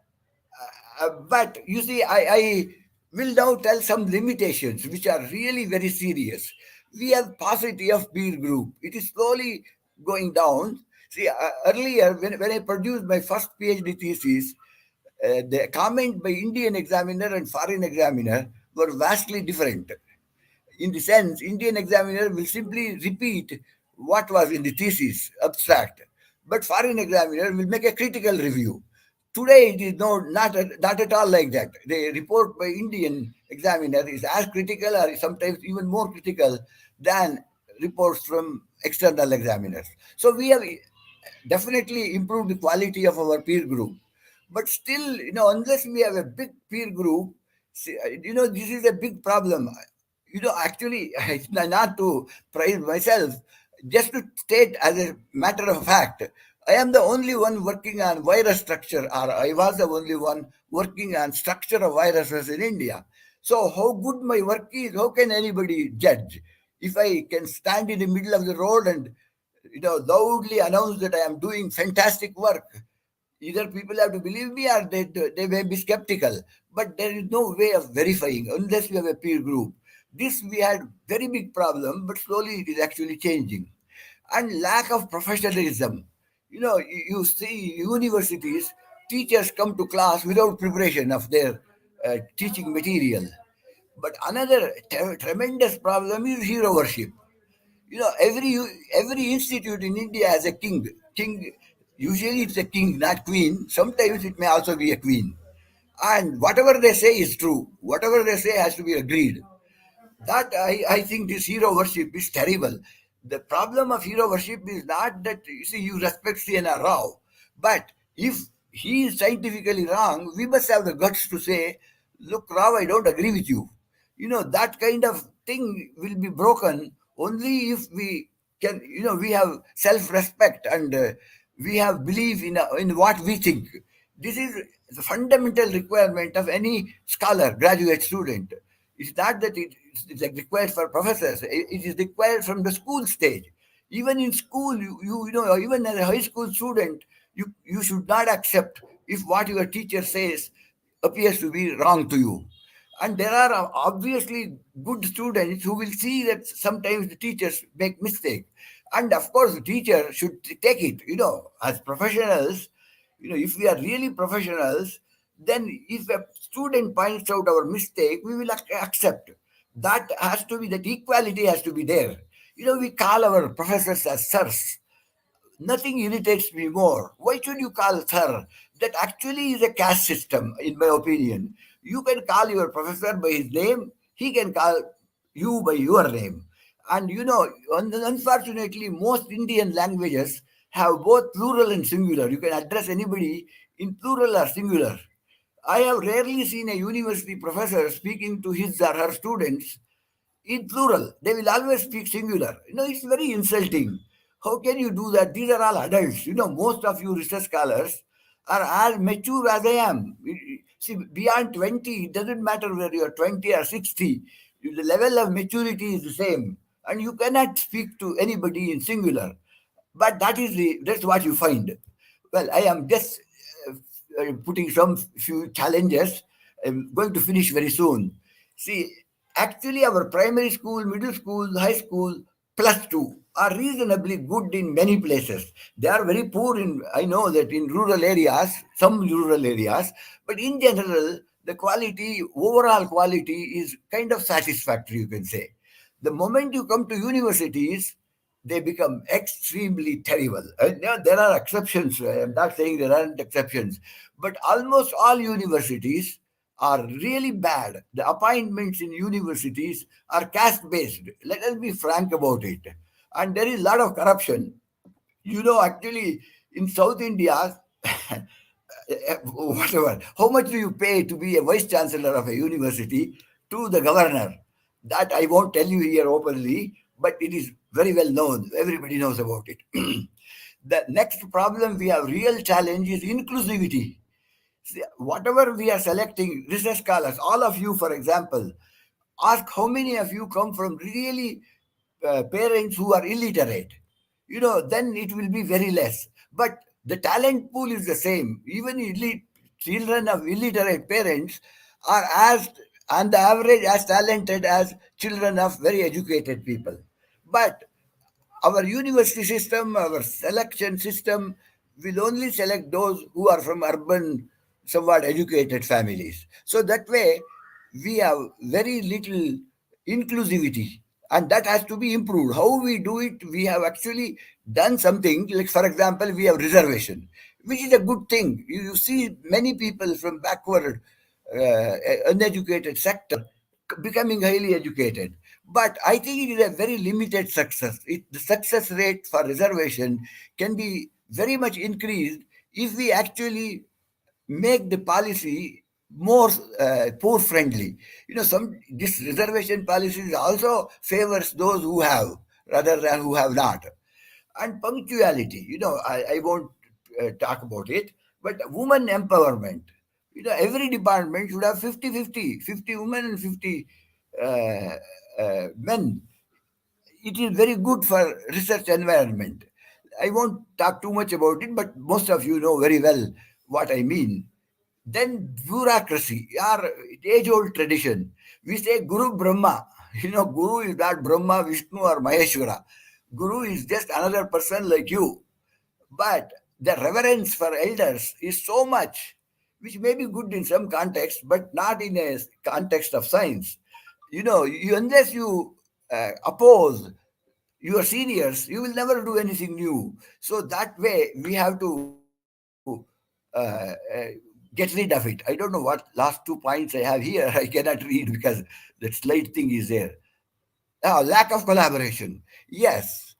but you see, I will now tell some limitations which are really very serious. We have paucity of peer group. It is slowly going down. See, earlier when I produced my first PhD thesis, the comment by Indian examiner and foreign examiner were vastly different. In the sense, Indian examiner will simply repeat what was in the thesis abstract, but foreign examiner will make a critical review. Today, it is not at all like that. The report by Indian examiner is as critical or sometimes even more critical than reports from external examiners. So we have definitely improved the quality of our peer group. But still, unless we have a big peer group, this is a big problem. Actually, not to praise myself, just to state as a matter of fact, I am the only one working on virus structure, or I was the only one working on structure of viruses in India. So how good my work is, how can anybody judge? If I can stand in the middle of the road and loudly announce that I am doing fantastic work, either people have to believe me or they may be skeptical. But there is no way of verifying unless you have a peer group. This we had very big problem, but slowly it is actually changing. And lack of professionalism. You see universities, teachers come to class without preparation of their teaching material. But another tremendous problem is hero worship. Every institute in India has a king. King, usually it's a king, not queen. Sometimes it may also be a queen. And whatever they say is true. Whatever they say has to be agreed. That I think this hero worship is terrible. The problem of hero worship is not that you respect C.N.R. Rao, but if he is scientifically wrong, we must have the guts to say, "Look, Rao, I don't agree with you." That kind of thing will be broken only if we can. We have self-respect and we have belief in what we think. This is the fundamental requirement of any scholar, graduate student. It's not that it's like required for professors. It is required from the school stage. Even in school, even as a high school student, you should not accept if what your teacher says appears to be wrong to you. And there are obviously good students who will see that sometimes the teachers make mistake. And of course, the teacher should take it, as professionals. If we are really professionals, then if a student points out our mistake, we will accept. That has to be, that equality has to be there. We call our professors as sirs. Nothing irritates me more. Why should you call sir? That actually is a caste system, in my opinion. You can call your professor by his name, he can call you by your name. And unfortunately, most Indian languages have both plural and singular. You can address anybody in plural or singular. I have rarely seen a university professor speaking to his or her students in plural. They will always speak singular. It's very insulting. How can you do that? These are all adults. Most of you research scholars are as mature as I am. See, beyond 20, it doesn't matter whether you're 20 or 60, the level of maturity is the same. And you cannot speak to anybody in singular. But that's what you find. Well, I am just putting some few challenges. I'm going to finish very soon. See, actually, our primary school, middle school, high school, plus two are reasonably good in many places. They are very poor I know that in rural areas, some rural areas, but in general, the quality, overall quality is kind of satisfactory, you can say. The moment you come to universities, they become extremely terrible. There are exceptions. I'm not saying there aren't exceptions, but almost all universities are really bad. The appointments in universities are caste based. Let us be frank about it. And there is a lot of corruption. Actually, in South India, whatever, how much do you pay to be a vice chancellor of a university to the governor? That I won't tell you here openly, but it is very well known. Everybody knows about it. The next problem we have, real challenge, is inclusivity. See, whatever we are selecting, research scholars, all of you, for example, ask how many of you come from really parents who are illiterate. Then it will be very less. But the talent pool is the same. Even children of illiterate parents are as, on the average, as talented as children of very educated people. But our university system, our selection system will only select those who are from urban, somewhat educated families. So that way, we have very little inclusivity, and that has to be improved. How we do it, we have actually done something. Like, for example, we have reservation, which is a good thing. You see many people from backward, uneducated sector becoming highly educated. But I think it is a very limited success. The success rate for reservation can be very much increased if we actually make the policy more poor friendly. Some this reservation policies also favors those who have rather than who have not. And punctuality, I won't talk about it, but woman empowerment. Every department should have 50-50, 50 women and 50 men. It is very good for research environment. I won't talk too much about it, but most of you know very well what I mean. Then bureaucracy, our age-old tradition. We say Guru Brahma. Guru is not Brahma, Vishnu, or Maheshwara. Guru is just another person like you. But the reverence for elders is so much, which may be good in some context, but not in a context of science. Unless you oppose your seniors, you will never do anything new. So that way, we have to get rid of it. I don't know what last 2 points I have here. I cannot read because the slide thing is there. Lack of collaboration. Yes.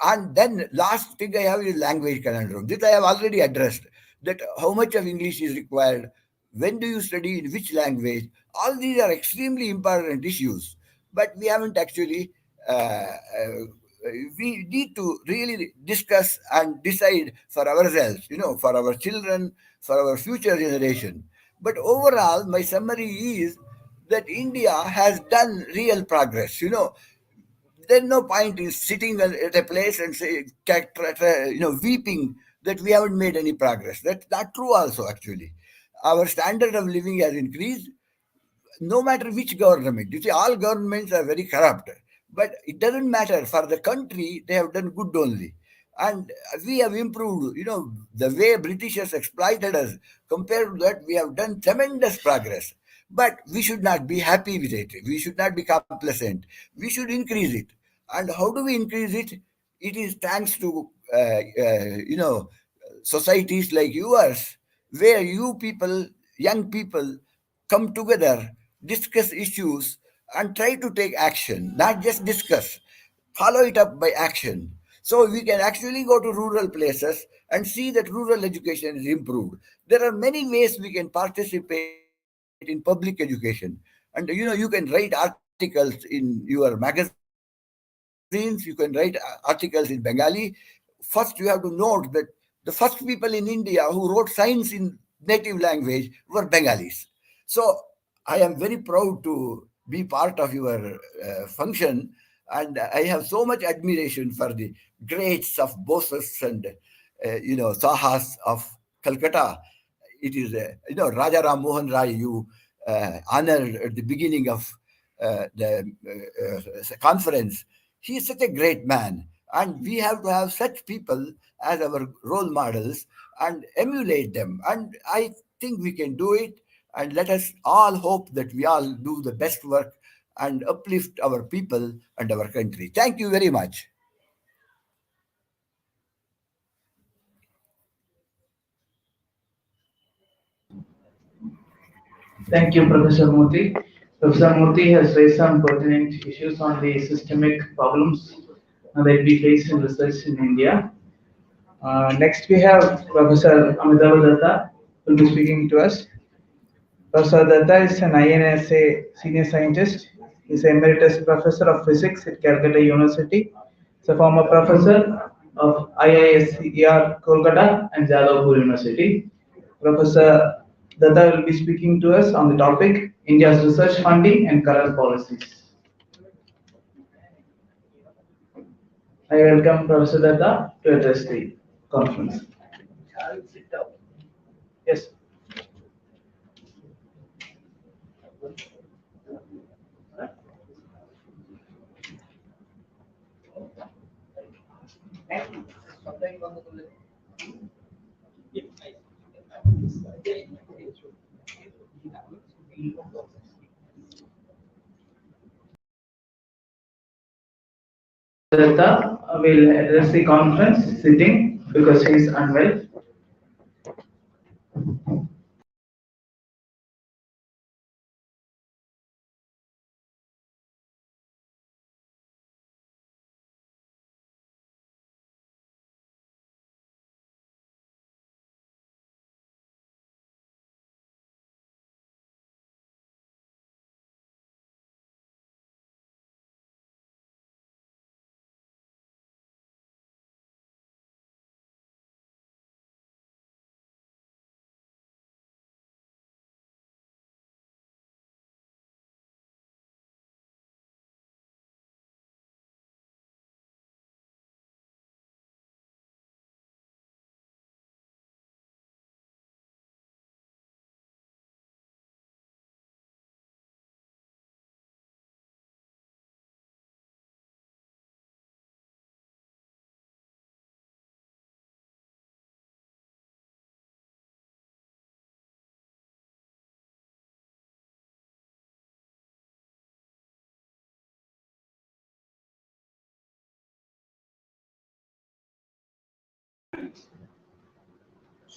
And then last thing I have is language conundrum. This I have already addressed. That how much of English is required, when do you study, in which language. All these are extremely important issues, but we haven't actually. We need to really discuss and decide for ourselves, for our children, for our future generation. But overall, my summary is that India has done real progress. There's no point in sitting at a place and say, weeping that we haven't made any progress. That's not true also, actually. Our standard of living has increased. no matter which government, you see, all governments are very corrupt, but it doesn't matter. For the country, they have done good only. And we have improved, the way Britishers exploited us. Compared to that, we have done tremendous progress. But we should not be happy with it. We should not be complacent. We should increase it. And how do we increase it? It is thanks to, societies like yours, where you people, young people, come together, discuss issues, and try to take action, not just discuss, follow it up by action. So we can actually go to rural places and see that rural education is improved. There are many ways we can participate in public education. And you can write articles in your magazines, you can write articles in Bengali. First, you have to note that the first people in India who wrote science in native language were Bengalis. So I am very proud to be part of your function, and I have so much admiration for the greats of Boses and Sahas of Calcutta. It is Raja Ram Mohan Rai you honored at the beginning of the conference. He is such a great man, and we have to have such people as our role models and emulate them. And I think we can do it. And let us all hope that we all do the best work and uplift our people and our country. Thank you very much. Thank you, Professor Murthy. Professor Murthy has raised some pertinent issues on the systemic problems that we face in research in India. Next, we have Professor Amitabh Datta who will be speaking to us. Professor Datta is an INSA senior scientist. He is emeritus professor of physics at Calcutta University. He is a former professor of IISER Kolkata and Jadavpur University. Professor Datta will be speaking to us on the topic India's research funding and current policies. I welcome Professor Datta to address the conference. Yes. Datta will address the conference sitting because he is unwell.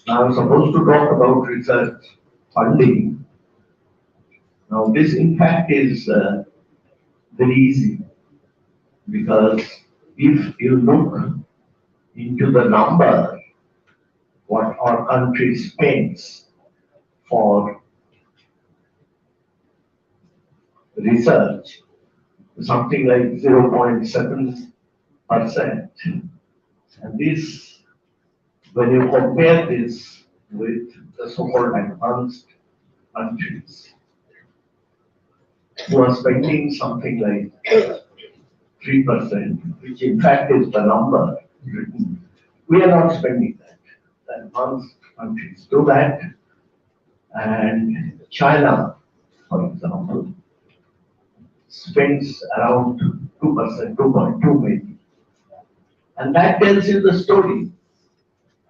I'm supposed to talk about research funding. Now, this in fact is very easy because if you look into the number what our country spends for research, something like 0.7%. And this, when you compare this with the so-called advanced countries, who are spending something like 3%, which in fact is the number written. We are not spending that. The advanced countries do that, and China for example, spends around 2%, 2.2 maybe. And that tells you the story.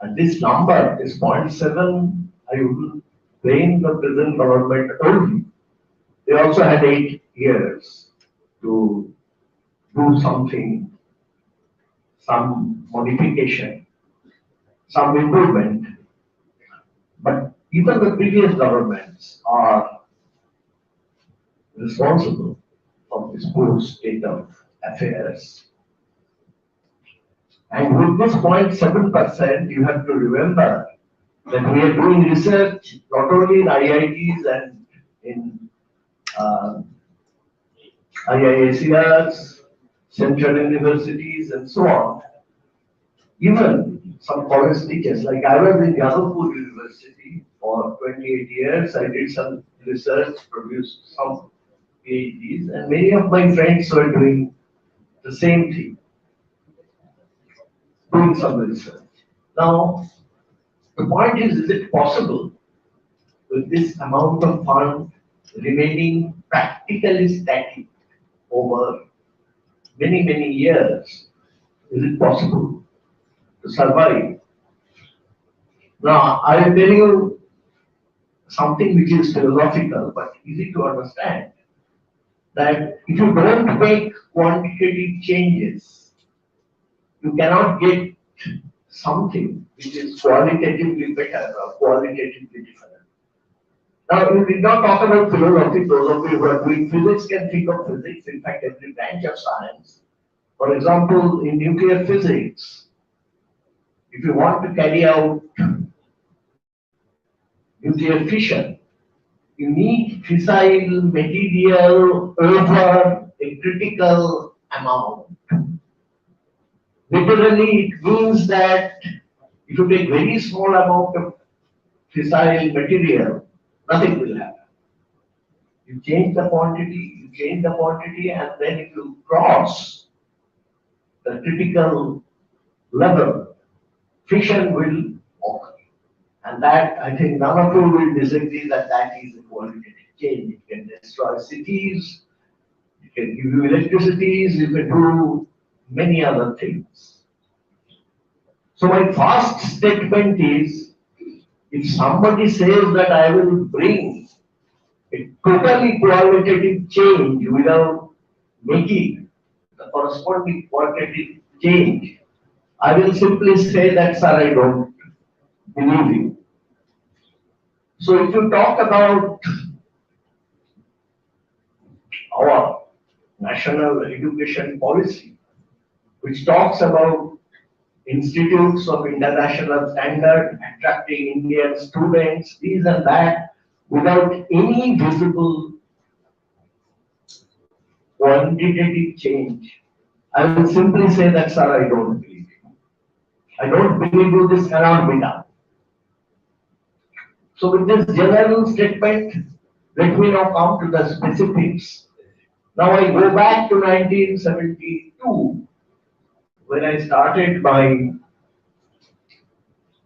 And this number, this 0.7, I would blame the present government only. They also had 8 years to do something, some modification, some improvement. But even the previous governments are responsible for this poor state of affairs. And with this 0.7%, you have to remember that we are doing research not only in IITs and in IISERs, central universities, and so on. Even some college teachers, like I was in Yadavpur University for 28 years, I did some research, produced some PhDs, and many of my friends were doing the same thing, doing some research. Now, the point is it possible with this amount of fund remaining practically static over many, many years? Is it possible to survive? Now, I will tell you something which is philosophical but easy to understand, that if you don't make quantitative changes, you cannot get something which is qualitatively better or qualitatively different. Now, you did not talk about philosophy. Those of you who are doing physics can think of physics. In fact, every branch of science. For example, in nuclear physics, if you want to carry out nuclear fission, you need fissile material over a critical amount. Literally, it means that if you take very small amount of fissile material, nothing will happen. You change the quantity, and then if you cross the critical level, fission will occur. And that, I think none of you will disagree that that is a qualitative change. It can destroy cities, it can give you electricities, you can do many other things. So my first statement is, if somebody says that I will bring a totally qualitative change without making the corresponding quantitative change, I will simply say that, sir, I don't believe you. So if you talk about our national education policy, which talks about institutes of international standard, attracting Indian students, this and that, without any visible quantitative change, I will simply say that, sir, I don't believe you. I don't believe you, this cannot be done. So with this general statement, let me now come to the specifics. Now I go back to 1972, when I started my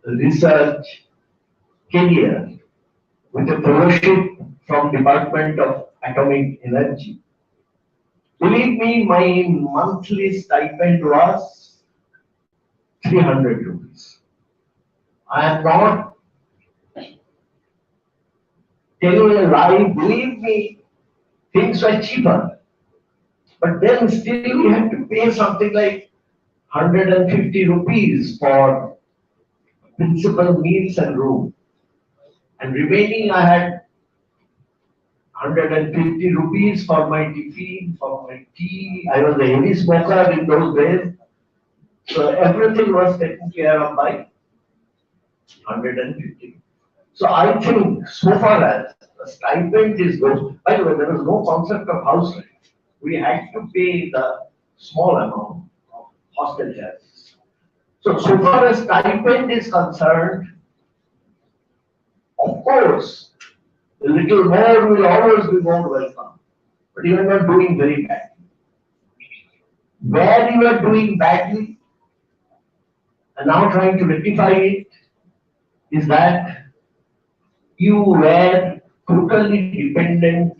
research career with a fellowship from Department of Atomic Energy. Believe me, my monthly stipend was 300 rupees. I am not telling a lie, believe me, things were cheaper. But then still we had to pay something like 150 rupees for principal meals and room. And remaining I had 150 rupees for my tiffin, for my tea. I was a heavy smoker in those days. So everything was taken care of by 150. So I think so far as the stipend is goes, by the way, there was no concept of house rent. We had to pay the small amount of hostel charges. So far as stipend is concerned, of course, a little more will always be more welcome. But you are not doing very badly. Where you are doing badly, and now trying to rectify it, is that you were totally dependent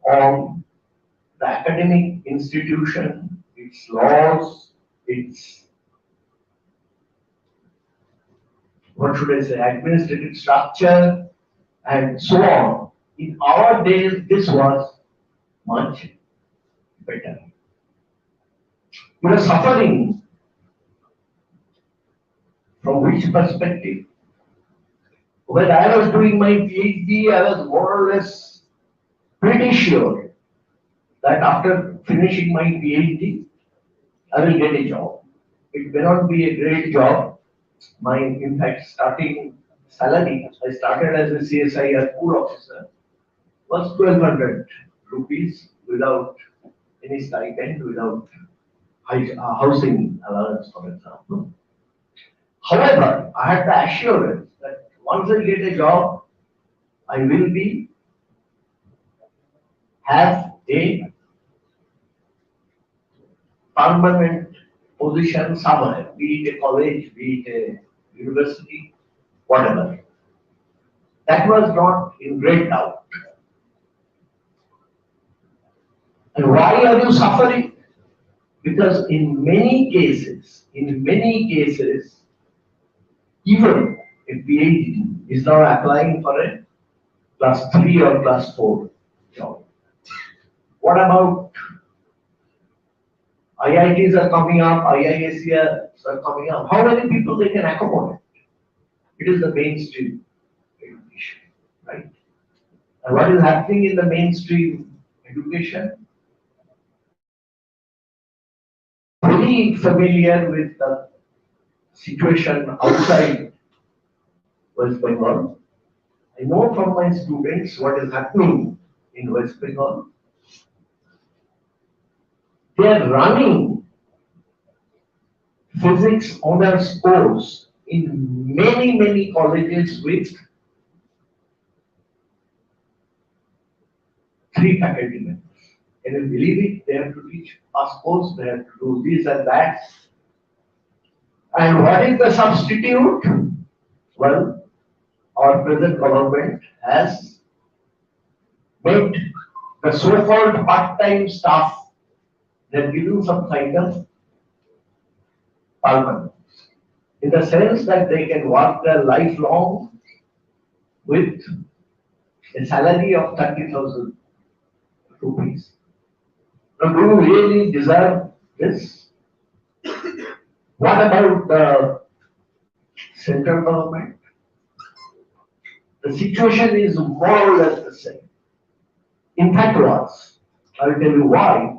on the academic institution, its laws, its, what should I say, administrative structure, and so on. In our days, this was much better. We are suffering from which perspective? When I was doing my PhD, I was more or less pretty sure that after finishing my PhD, I will get a job. It may not be a great job. In fact, starting salary, I started as a CSIR pool officer, was 1200 rupees without any stipend, without housing allowance, for example. However, I had the assurance that once I get a job, I will have a permanent position somewhere, be it a college, be it a university, whatever. That was not in great doubt. And why are you suffering? Because in many cases, even a PhD is now applying for a +3 or +4 job. What about IITs are coming up, IISCs are coming up? How many people they can accommodate? It is the mainstream education, right? And what is happening in the mainstream education? Very familiar with the situation outside West Bengal. I know from my students what is happening in West Bengal. They are running physics honors course in many colleges with 3 faculty members. Can you believe it? They have to teach us course, they have to do this and that. And what is the substitute? Well, our present government has made the so-called part-time staff, they have given some kind of permanence, in the sense that they can work their lifelong with a salary of 30,000 rupees. Now, do you really deserve this? What about the central government? The situation is more or less the same. In fact, worse. I will tell you why.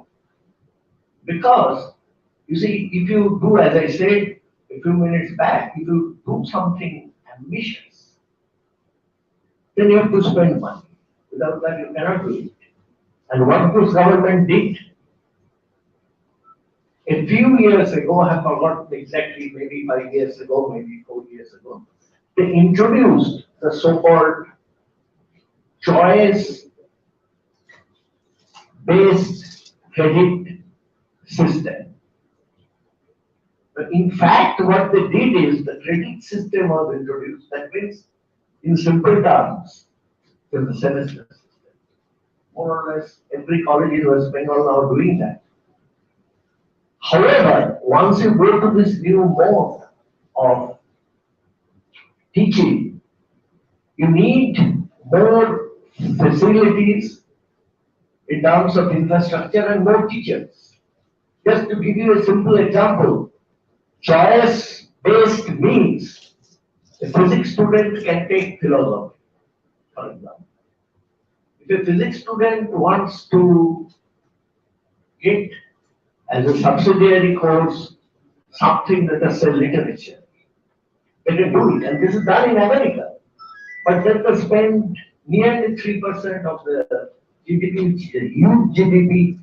Because, you see, if you do, as I said a few minutes back, if you do something ambitious, then you have to spend money. Without that, you cannot do it. And what this government did, a few years ago, I have forgotten exactly, maybe 5 years ago, maybe 4 years ago, they introduced the so-called choice-based credit system. But in fact, what they did is the credit system was introduced. That means, in simple terms, there's a semester system. More or less, every college in West Bengal now doing that. However, once you go to this new mode of teaching, you need more facilities in terms of infrastructure and more teachers. Just to give you a simple example, choice-based means a physics student can take philosophy, for example. If a physics student wants to get as a subsidiary course something that is a literature, they can do it, and this is done in America. But they have to spend nearly 3% of the GDP, which is a huge GDP,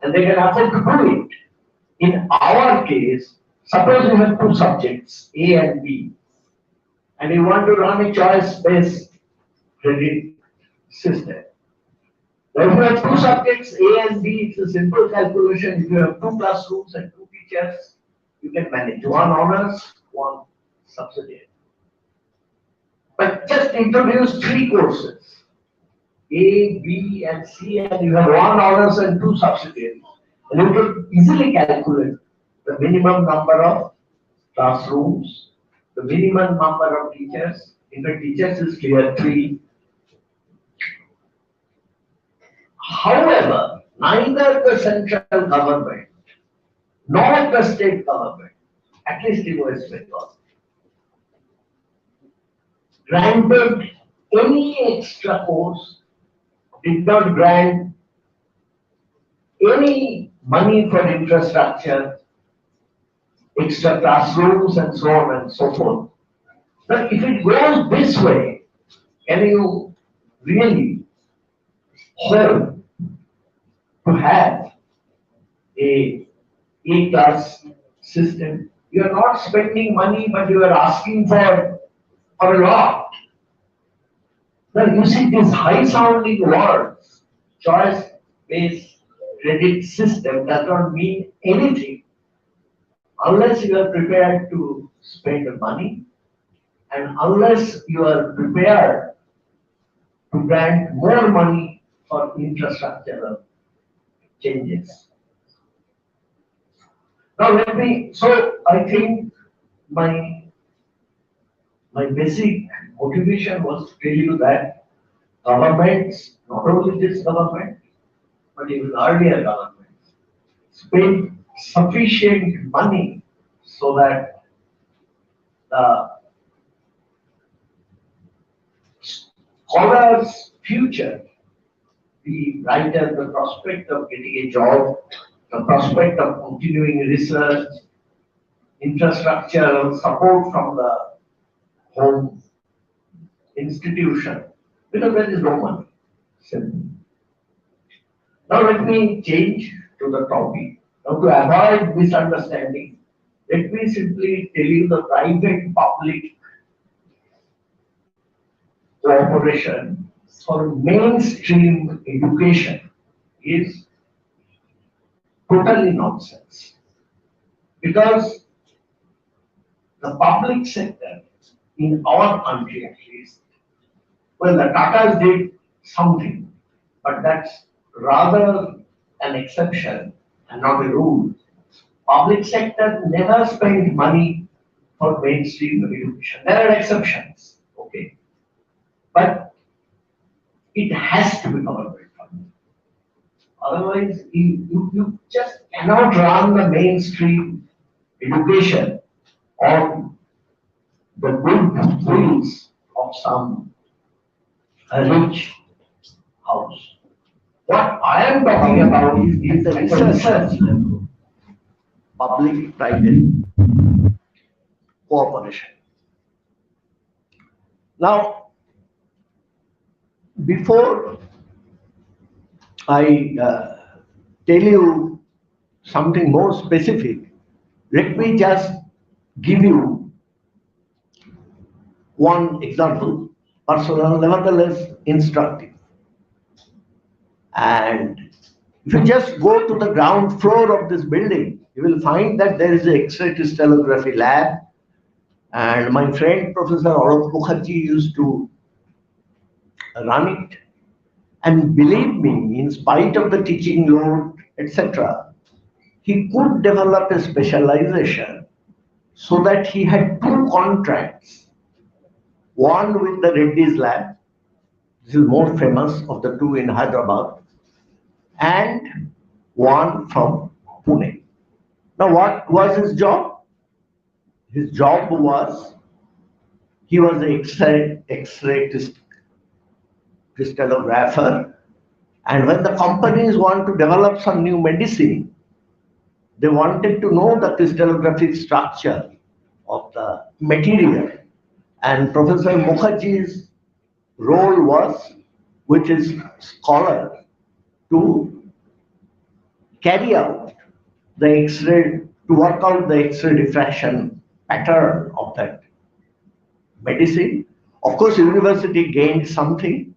and they can afford to do it. In our case, suppose you have 2 subjects, A and B, and you want to run a choice-based credit system. Now, if you have 2 subjects, A and B, it's a simple calculation. If you have 2 classrooms and 2 teachers, you can manage 1 honors, 1 subsidiary. But just introduce 3 courses. A, B, and C, and you have one honors and two subsidiaries. And you can easily calculate the minimum number of classrooms, the minimum number of teachers. In fact, teachers is clear 3. However, neither the central government nor the state government, at least in West Bengal, granted any extra course, did not grant any money for infrastructure, extra classrooms, and so on and so forth. Now, if it goes this way, can you really hope to have a class system? You are not spending money, but you are asking for a lot. Now, you see these high-sounding words, choice-based credit system does not mean anything unless you are prepared to spend the money and unless you are prepared to grant more money for infrastructural changes. Now so I think my basic motivation was to tell you that governments, not only this government, but even earlier governments, spent sufficient money so that the scholar's future, the writer, the prospect of getting a job, the prospect of continuing research, infrastructural support from the home institution, because there is no money. Simple. Now let me change to the topic. Now to avoid misunderstanding, let me simply tell you the private-public cooperation for mainstream education is totally nonsense. Because the public sector in our country at least, well, the Tatas did something, but that's rather an exception and not a rule. Public sector never spent money for mainstream education. There are exceptions, okay, but it has to be government funded. Otherwise, you just cannot run the mainstream education on the good wills of some rich house. What I am talking about is the research level, public-private cooperation. Now, before I tell you something more specific, let me just give you one example, personal, nevertheless instructive. And if you just go to the ground floor of this building, you will find that there is an X-ray crystallography lab. And my friend, Professor Alok Mukherjee, used to run it. And believe me, in spite of the teaching load, etc., he could develop a specialization so that he had 2 contracts. One with the Reddy's lab, this is more famous of the 2 in Hyderabad, and one from Pune. Now, what was his job? His job was, he was an X-ray crystallographer, and when the companies want to develop some new medicine, they wanted to know the crystallographic structure of the material. And Professor Mukherjee's role was, with his scholar, to carry out the X-ray, to work out the X-ray diffraction pattern of that medicine. Of course, university gained something.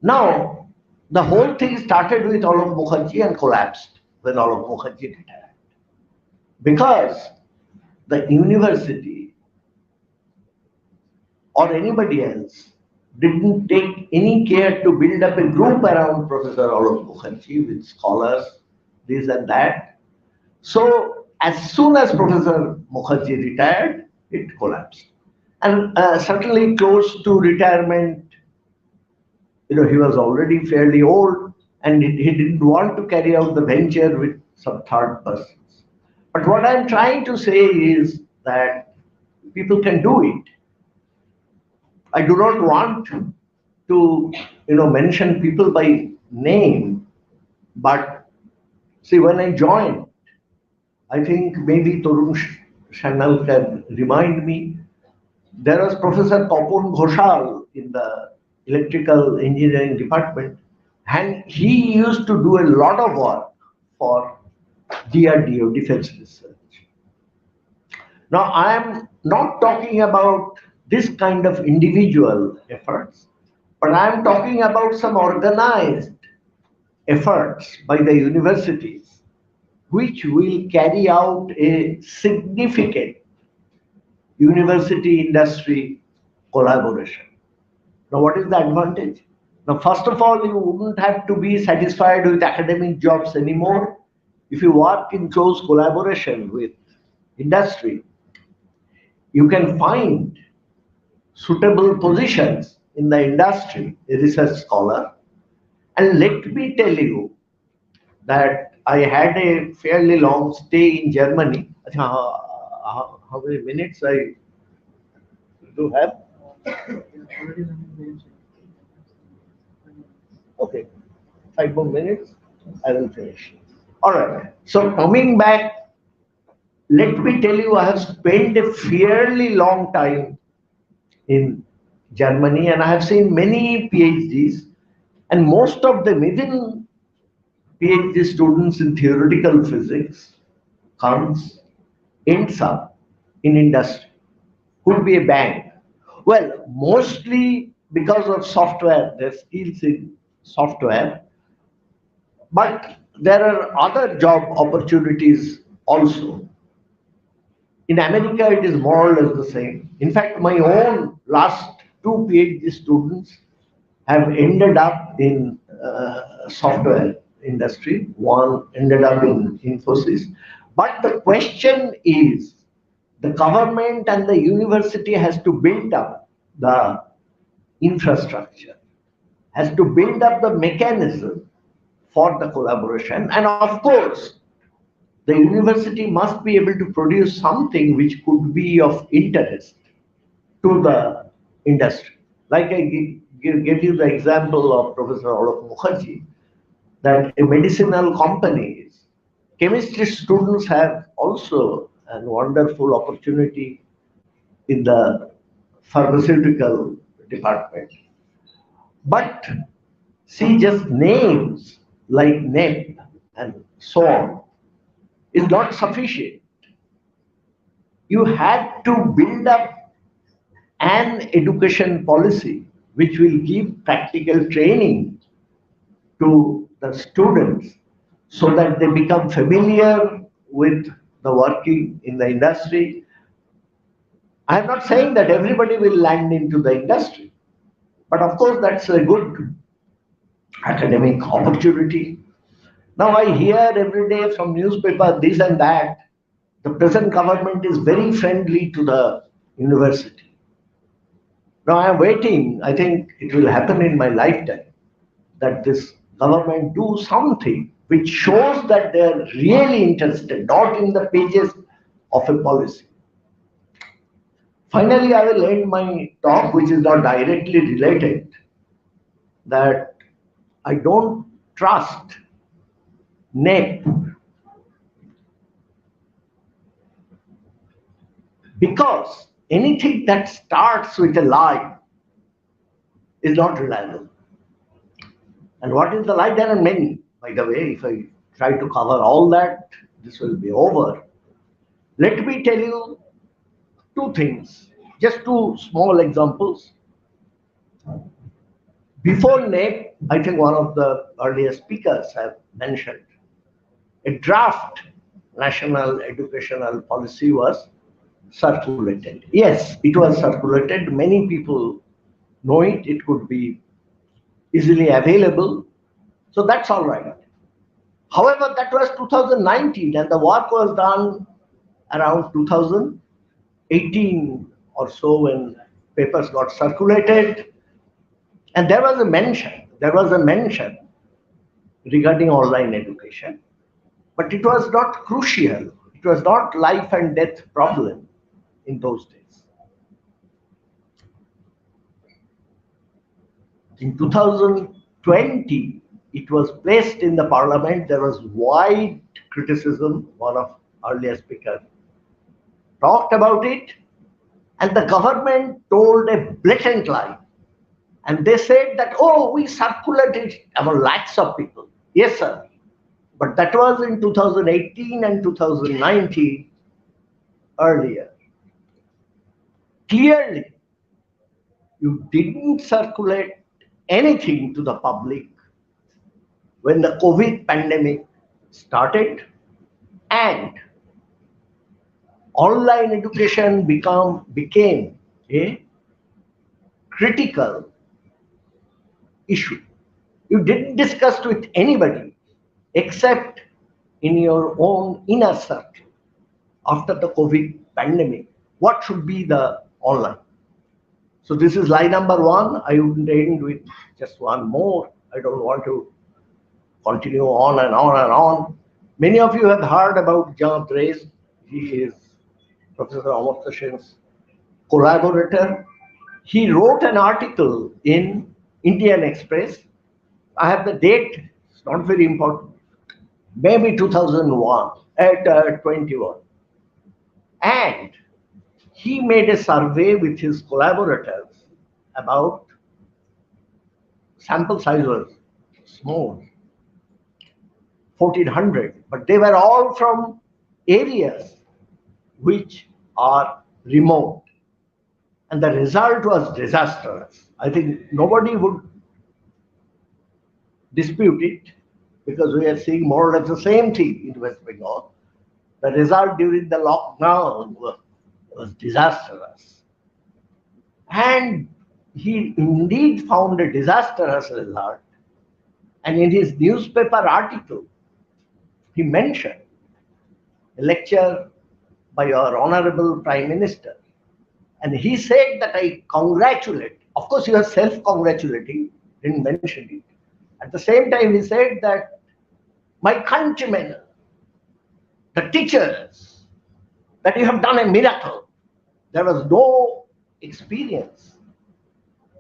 Now, the whole thing started with Alok Mukherjee and collapsed when Alok Mukherjee retired. Because the university or anybody else didn't take any care to build up a group around Professor Alok Mukherjee with scholars, this and that. So as soon as Professor Mukherjee retired, it collapsed. And certainly close to retirement, he was already fairly old and he didn't want to carry out the venture with some third persons. But what I'm trying to say is that people can do it. I do not want to, mention people by name, but see, when I joined, I think maybe Tarun Shanal can remind me, there was Professor Kapun Ghoshal in the electrical engineering department, and he used to do a lot of work for DRDO, Defense Research. Now, I am not talking about this kind of individual efforts, but I am talking about some organized efforts by the universities, which will carry out a significant university-industry collaboration. Now, what is the advantage? Now, first of all, you wouldn't have to be satisfied with academic jobs anymore. If you work in close collaboration with industry, you can find suitable positions in the industry, a research scholar. And let me tell you that I had a fairly long stay in Germany. How many minutes I do have? Okay, 5 more minutes, I will finish. All right, so coming back, let me tell you, I have spent a fairly long time in Germany and I have seen many PhDs, and most of them, even PhD students in theoretical physics, ends up in industry. Could be a bank. Well, mostly because of software, their skills in software, but there are other job opportunities also. In America, it is more or less the same. In fact, my own last 2 PhD students have ended up in software industry. One ended up in Infosys. But the question is, the government and the university has to build up the infrastructure, has to build up the mechanism for the collaboration. And of course, the university must be able to produce something which could be of interest to the industry. Like I gave you the example of Professor Alok Mukherjee, that a medicinal companies, chemistry students have also a wonderful opportunity in the pharmaceutical department. But see, just names like NEP and so on is not sufficient. You had to build up an education policy which will give practical training to the students so that they become familiar with the working in the industry. I am not saying that everybody will land into the industry, but of course that's a good academic opportunity. Now I hear every day from newspaper this and that. The present government is very friendly to the university. Now I am waiting, I think it will happen in my lifetime, that this government do something which shows that they are really interested, not in the pages of a policy. Finally, I will end my talk, which is not directly related, that I don't trust NEP because anything that starts with a lie is not reliable. And what is the lie? There are many. By the way, if I try to cover all that, this will be over. Let me tell you 2 things, just 2 small examples. Before NEP, I think one of the earlier speakers have mentioned, a draft national educational policy was circulated. Yes, it was circulated. Many people know it, it could be easily available. So that's all right. However, that was 2019 and the work was done around 2018 or so when papers got circulated. And there was a mention regarding online education, but it was not crucial. It was not life and death problem in those days. In 2020, it was placed in the parliament. There was wide criticism. One of earlier speakers talked about it, and the government told a blatant lie. And they said that, oh, we circulated among lakhs of people. Yes, sir. But that was in 2018 and 2019 earlier. Clearly, you didn't circulate anything to the public when the COVID pandemic started and online education became a critical issue. You didn't discuss with anybody except in your own inner circle after the COVID pandemic. What should be the online? So this is lie number one. I would end with just one more. I don't want to continue on and on and on. Many of you have heard about Jean Drèze. He is Professor Amartya Sen's collaborator. He wrote an article in Indian Express. I have the date, it's not very important. Maybe 2001 at 21. And he made a survey with his collaborators about sample size was small, 1400, but they were all from areas which are remote. And the result was disastrous. I think nobody would dispute it because we are seeing more or less the same thing in West Bengal. The result during the lockdown was disastrous. And he indeed found a disastrous result. And in his newspaper article, he mentioned a lecture by our Honorable Prime Minister. And he said that I congratulate, of course, you are self-congratulating, didn't mention it. At the same time, he said that my countrymen, the teachers, that you have done a miracle. There was no experience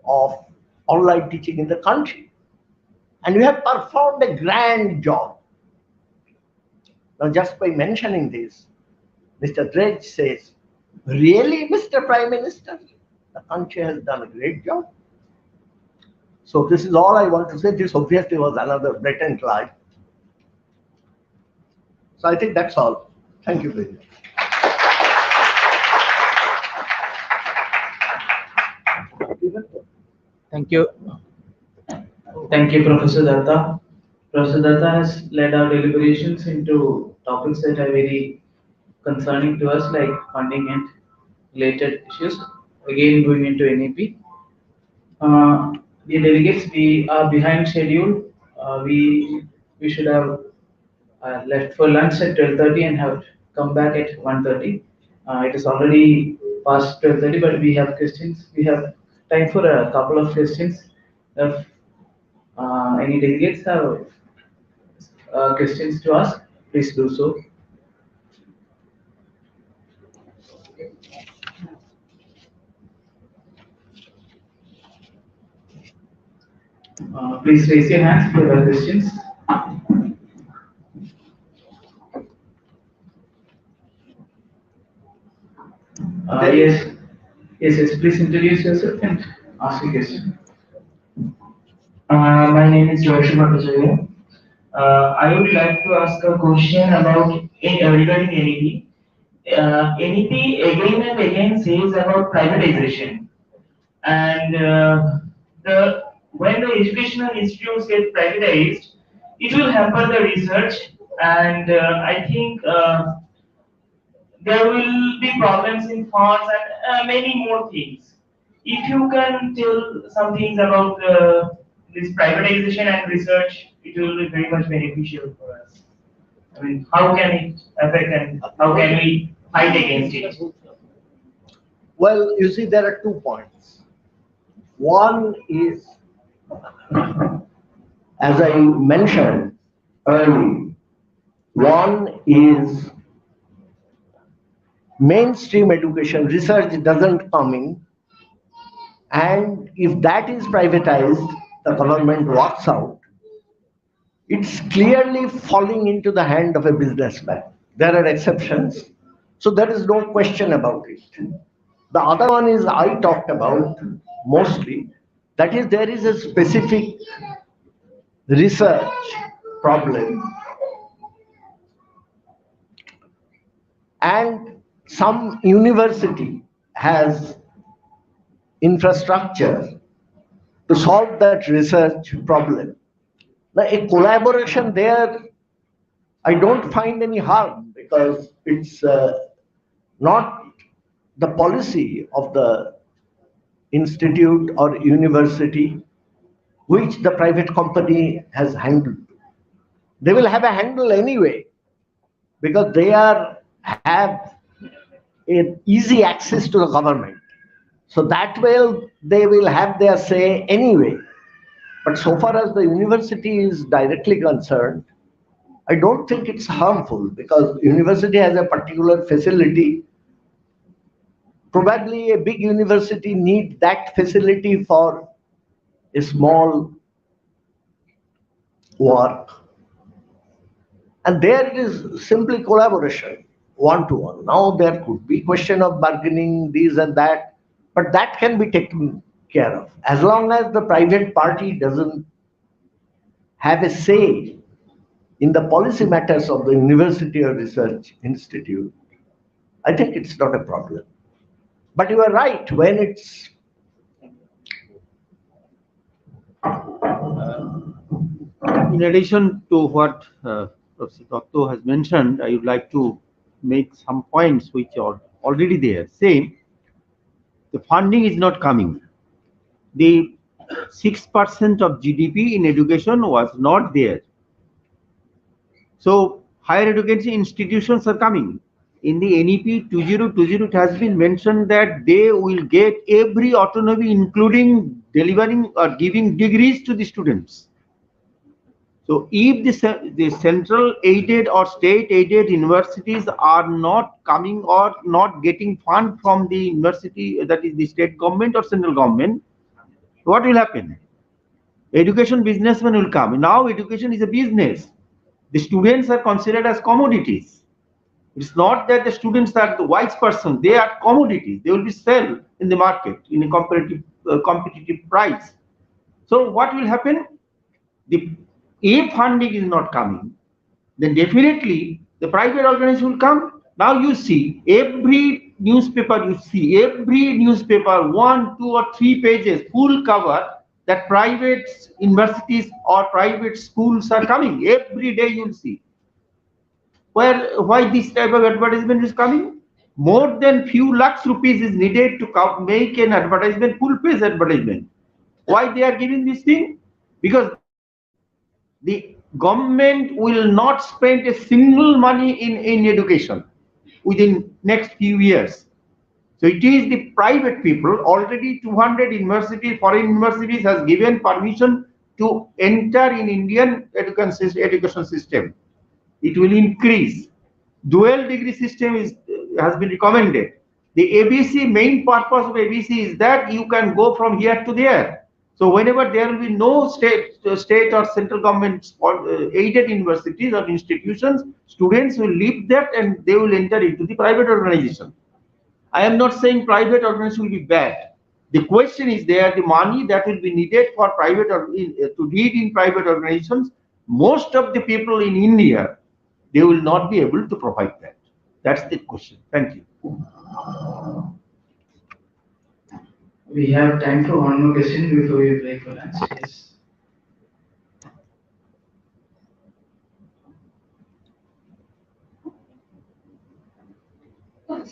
of online teaching in the country. And you have performed a grand job. Now, just by mentioning this, Mr. Drèze says, really, Mr. Prime Minister? The country has done a great job. So this is all I want to say. This obviously was another blatant lie. So I think that's all. Thank you very much. Thank you. Thank you, Professor Datta. Professor Datta has led our deliberations into topics that are very concerning to us, like funding and related issues. Again, going into NEP. The delegates, we are behind schedule. We should have left for lunch at 12:30 and have come back at 1:30. It is already past 12:30, but we have questions. We have time for a couple of questions. If any delegates have questions to ask, please do so. Please raise your hands if you have questions. Yes. Please introduce yourself and ask a question. My name is Joyce Bhattacharya. I would like to ask a question about regarding NEP. NEP again and again says about privatization, and when the educational institutes get privatized, it will hamper the research, and I think there will be problems in funds and many more things. if you can tell some things about this privatization and research, it will be very much beneficial for us. I mean, how can it affect and how can we fight against it? Well, you see, there are 2 points. One is, as I mentioned earlier, one is mainstream education, research doesn't come in, and if that is privatized, the government walks out, it's clearly falling into the hand of a businessman. There are exceptions, so there is no question about it. The other one is I talked about mostly, that is, there is a specific research problem, and some university has infrastructure to solve that research problem. Now, a collaboration there, I don't find any harm because it's not the policy of the institute or university which the private company has handled. They will have a handle anyway because they have an easy access to the government. So that way they will have their say anyway. But so far as the university is directly concerned, I don't think it's harmful because university has a particular facility. Probably a big university needs that facility for a small work. And there it is simply collaboration, one-to-one. Now there could be question of bargaining, this and that, but that can be taken care of. As long as the private party doesn't have a say in the policy matters of the university or research institute, I think it's not a problem. But you are right, when it's In addition to what Professor Dotto has mentioned, I would like to make some points which are already there. Same, the funding is not coming. The 6% of GDP in education was not there. So higher education institutions are coming. In the NEP 2020, it has been mentioned that they will get every autonomy, including delivering or giving degrees to the students. So if the central aided or state aided universities are not coming or not getting fund from the university, that is the state government or central government, what will happen? Education businessmen will come. Now education is a business. The students are considered as commodities. It's not that the students are the wise person. They are commodities. They will be sold in the market in a competitive price. So what will happen? If funding is not coming, then definitely the private organization will come. Now you see every newspaper, 1, 2, or 3 pages, full cover, that private universities or private schools are coming. Every day you'll see. Why this type of advertisement is coming? More than few lakhs rupees is needed to make an advertisement, full page advertisement. Why they are giving this thing? Because the government will not spend a single money in education within next few years. So it is the private people. Already 200 universities, foreign universities has given permission to enter in Indian education system. It will increase. Dual degree system has been recommended. The ABC, main purpose of ABC is that you can go from here to there. So whenever there will be no state or central government aided universities or institutions, students will leave that and they will enter into the private organization. I am not saying private organization will be bad. The question is there, the money that will be needed for private or to lead in private organizations, most of the people in India, they will not be able to provide that. That's the question. Thank you. We have time for one more question before we break for lunch. Yes.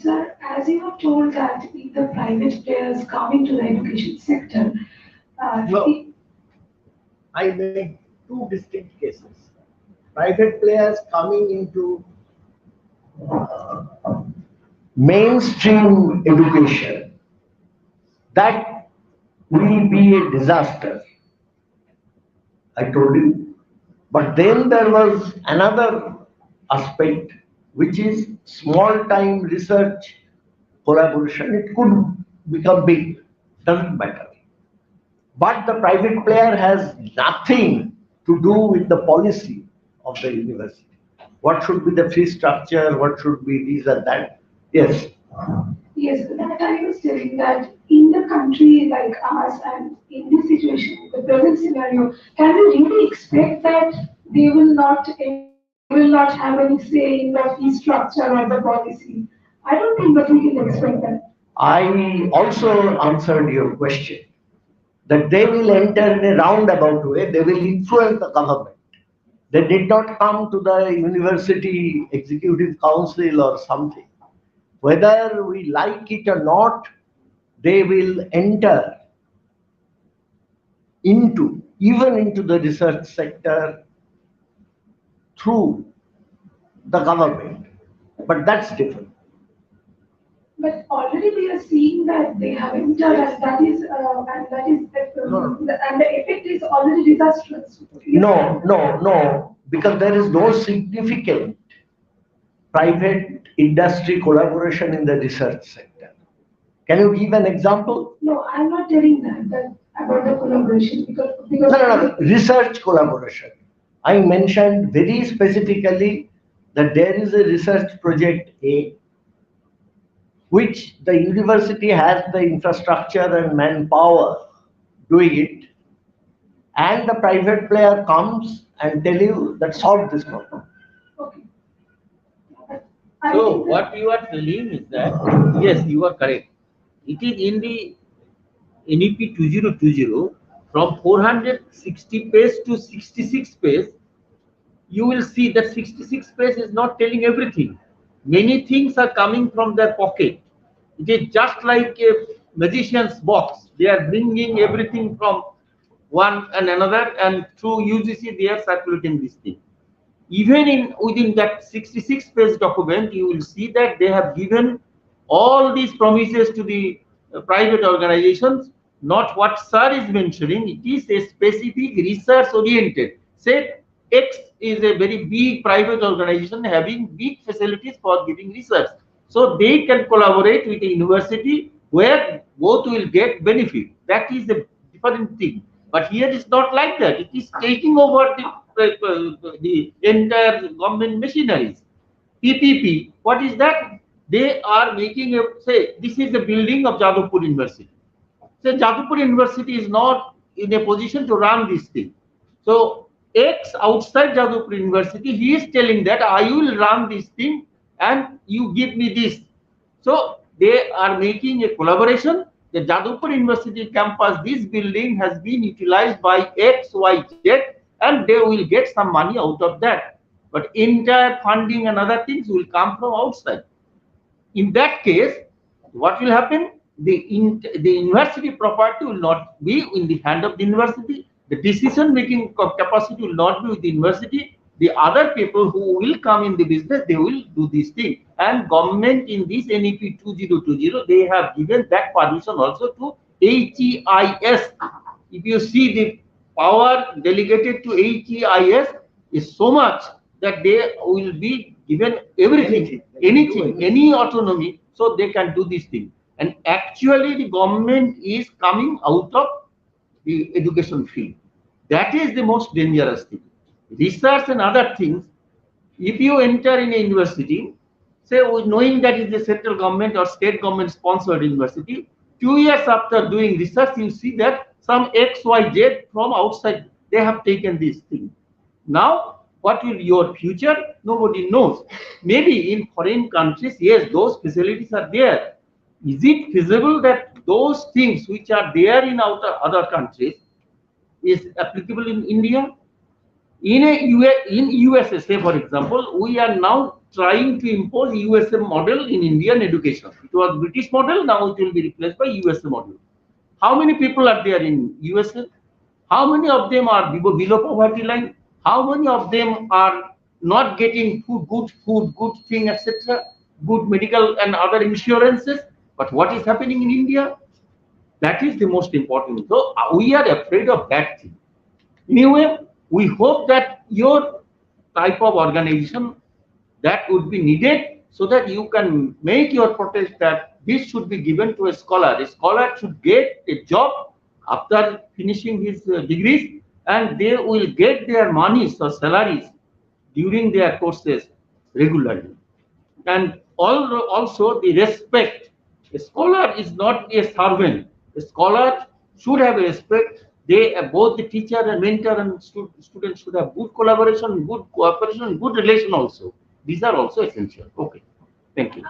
Sir, as you have told that if the private players come into the education sector, No. I made two distinct cases. Private players coming into mainstream education, that will be a disaster. I told you. But then there was another aspect, which is small time research collaboration. It could become big, doesn't matter. But the private player has nothing to do with the policy of the university. What should be the fee structure? What should be this and that? Yes. yes, that I was telling that in the country like us and in this situation, the present scenario, can we really expect that they will not have any say in the fee structure or the policy? I don't think that we can expect that. I also answered your question that they will enter in a roundabout way, they will influence the government. They did not come to the university executive council or something. Whether we like it or not, they will enter even into the research sector through the government. But that's different. But already we are seeing that they have entered, and the effect is already disastrous. No, because there is no significant private industry collaboration in the research sector. Can you give an example? No, I'm not telling that about the collaboration because No. Research collaboration. I mentioned very specifically that there is a research project A, which the university has the infrastructure and manpower doing it, and the private player comes and tell you that solve this problem. Okay. So what you are telling is that, yes, you are correct. It is in the NEP 2020, from 460 page to 66 page, you will see that 66 page is not telling everything. Many things are coming from their pocket. It is just like a magician's box. They are bringing everything from one and another, and through UGC they are circulating this thing. Even within that 66 page document, you will see that they have given all these promises to the private organizations, not what sir is mentioning. It is a specific research oriented. Say X is a very big private organization having big facilities for giving research. So they can collaborate with the university where both will get benefit. That is a different thing. But here it's not like that. It is taking over the entire government machineries. PPP, what is that? They are making say, this is the building of Jadavpur University. Say Jadavpur University is not in a position to run this thing. So X outside Jadavpur University, he is telling that I will run this thing and you give me this. So they are making a collaboration. The Jadavpur University campus, this building has been utilized by X, Y, Z, and they will get some money out of that. But entire funding and other things will come from outside. In that case, what will happen? The university property will not be in the hand of the university. The decision-making capacity will not be with the university. The other people who will come in the business, they will do this thing. And government in this NEP 2020, they have given that permission also to HEIS. If you see the power delegated to HEIS is so much that they will be given everything, anything, any autonomy, so they can do this thing. And actually the government is coming out of the education field. That is the most dangerous thing. Research and other things, if you enter in a university, say knowing that it is a central government or state government sponsored university, 2 years after doing research, you see that some XYZ from outside, they have taken this thing. Now, what will your future? Nobody knows. Maybe in foreign countries, yes, those facilities are there. Is it feasible that those things which are there in other countries is applicable in India? In USA, say for example, we are now trying to impose USM model in Indian education. It was British model, now it will be replaced by USM model. How many people are there in USA? How many of them are below poverty line? How many of them are not getting food, good thing, etc., good medical and other insurances? But what is happening in India? That is the most important. So we are afraid of that thing. Anyway, we hope that your type of organization that would be needed so that you can make your protest that this should be given to a scholar. A scholar should get a job after finishing his degrees, and they will get their monies or salaries during their courses regularly. And also the respect. A scholar is not a servant. A scholar should have respect. They both the teacher and mentor and students should have good collaboration, good cooperation, good relation also. These are also essential. Okay, thank you.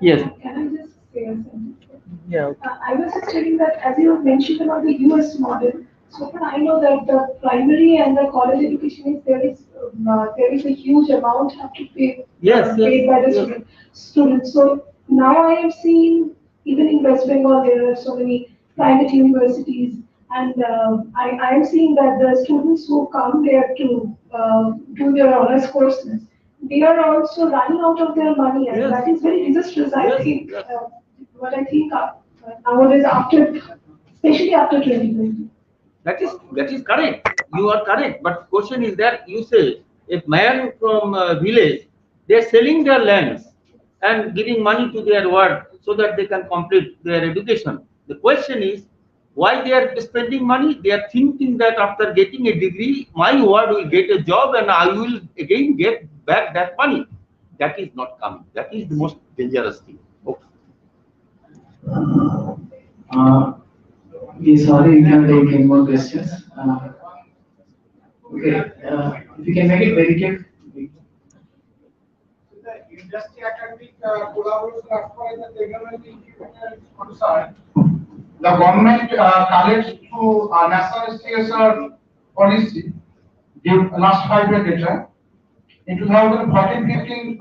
Yes. Can I just say a sentence? Yeah. I was just telling that as you mentioned about the US model, so far I know that the primary and the college education is there is a huge amount have to pay paid by the students. So now I have seen even in West Bengal there are so many private universities, and I am seeing that the students who come there to do their honors courses, they are also running out of their money, and that is very disastrous. I think what I think nowadays especially after 2020. That is correct. You are correct. But question is that you say if man from village, they are selling their lands and giving money to their ward so that they can complete their education. The question is why they are spending money? They are thinking that after getting a degree, my ward will get a job and I will again get back that money. That is not coming. That is the most dangerous thing. Okay. Sorry, we can take any more questions. Okay, if you can make it very quick. The industry academic collaboration as far as the technology incubator is concerned, the government collects through national CSR policy the last 5-year data. In 2014-15,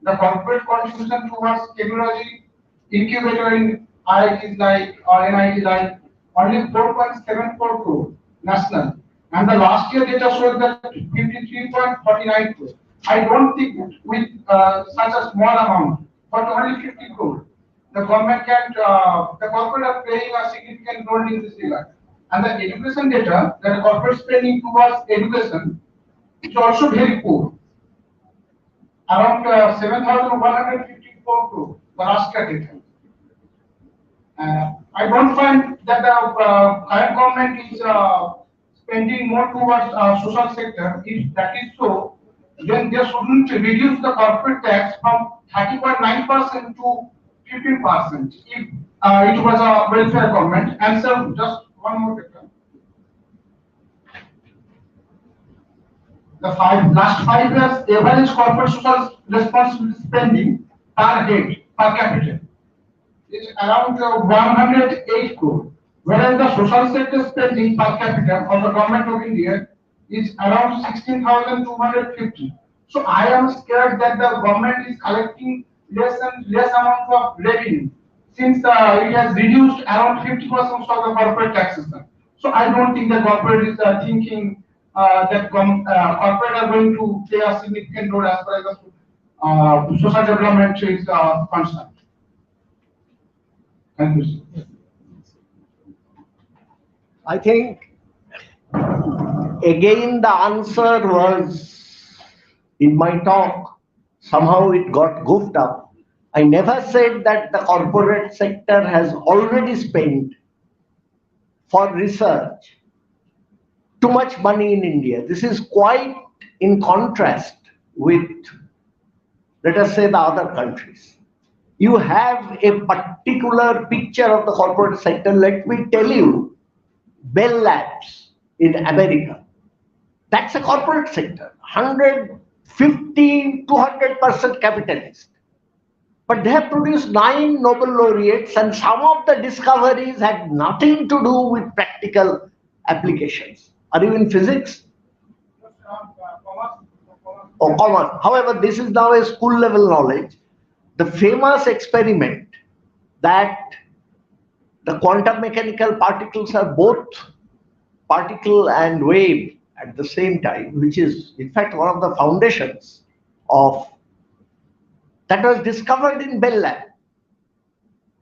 the corporate contribution towards technology incubator in IITs like or NIT like only 4.74 crore national, and the last year data showed that 53.49 crore. I don't think with such a small amount, but only 50 crore, the government can, the corporate are playing a significant role in this regard. And the education data, that corporate spending towards education, is also very poor. Around 7,154 crore, the last year data. I don't find that the current government is spending more towards social sector. If that is so, then they shouldn't reduce the corporate tax from 30.9% to 15% if it was a welfare government. And so, just one more data. The last 5 years, average corporate social responsibility spending per head, per capita, is around 108 crore, whereas the social sector spending per capita of the government of India is around 16,250. So I am scared that the government is collecting less amount of revenue since it has reduced around 50% of the corporate taxation. So I don't think the corporate is thinking that corporate are going to play a significant role as far as the social development is concerned. Thank you. I think again the answer was in my talk, somehow it got goofed up. I never said that the corporate sector has already spent for research too much money in India. This is quite in contrast with, let us say, the other countries. You have a particular picture of the corporate sector. Let me tell you, Bell Labs in America, that's a corporate sector, 150, 200% capitalist. But they have produced 9 Nobel laureates, and some of the discoveries had nothing to do with practical applications. Are you in physics? or commerce. However, this is now a school level knowledge. The famous experiment that the quantum mechanical particles are both particle and wave at the same time, which is in fact one of the foundations of that was discovered in Bell Lab.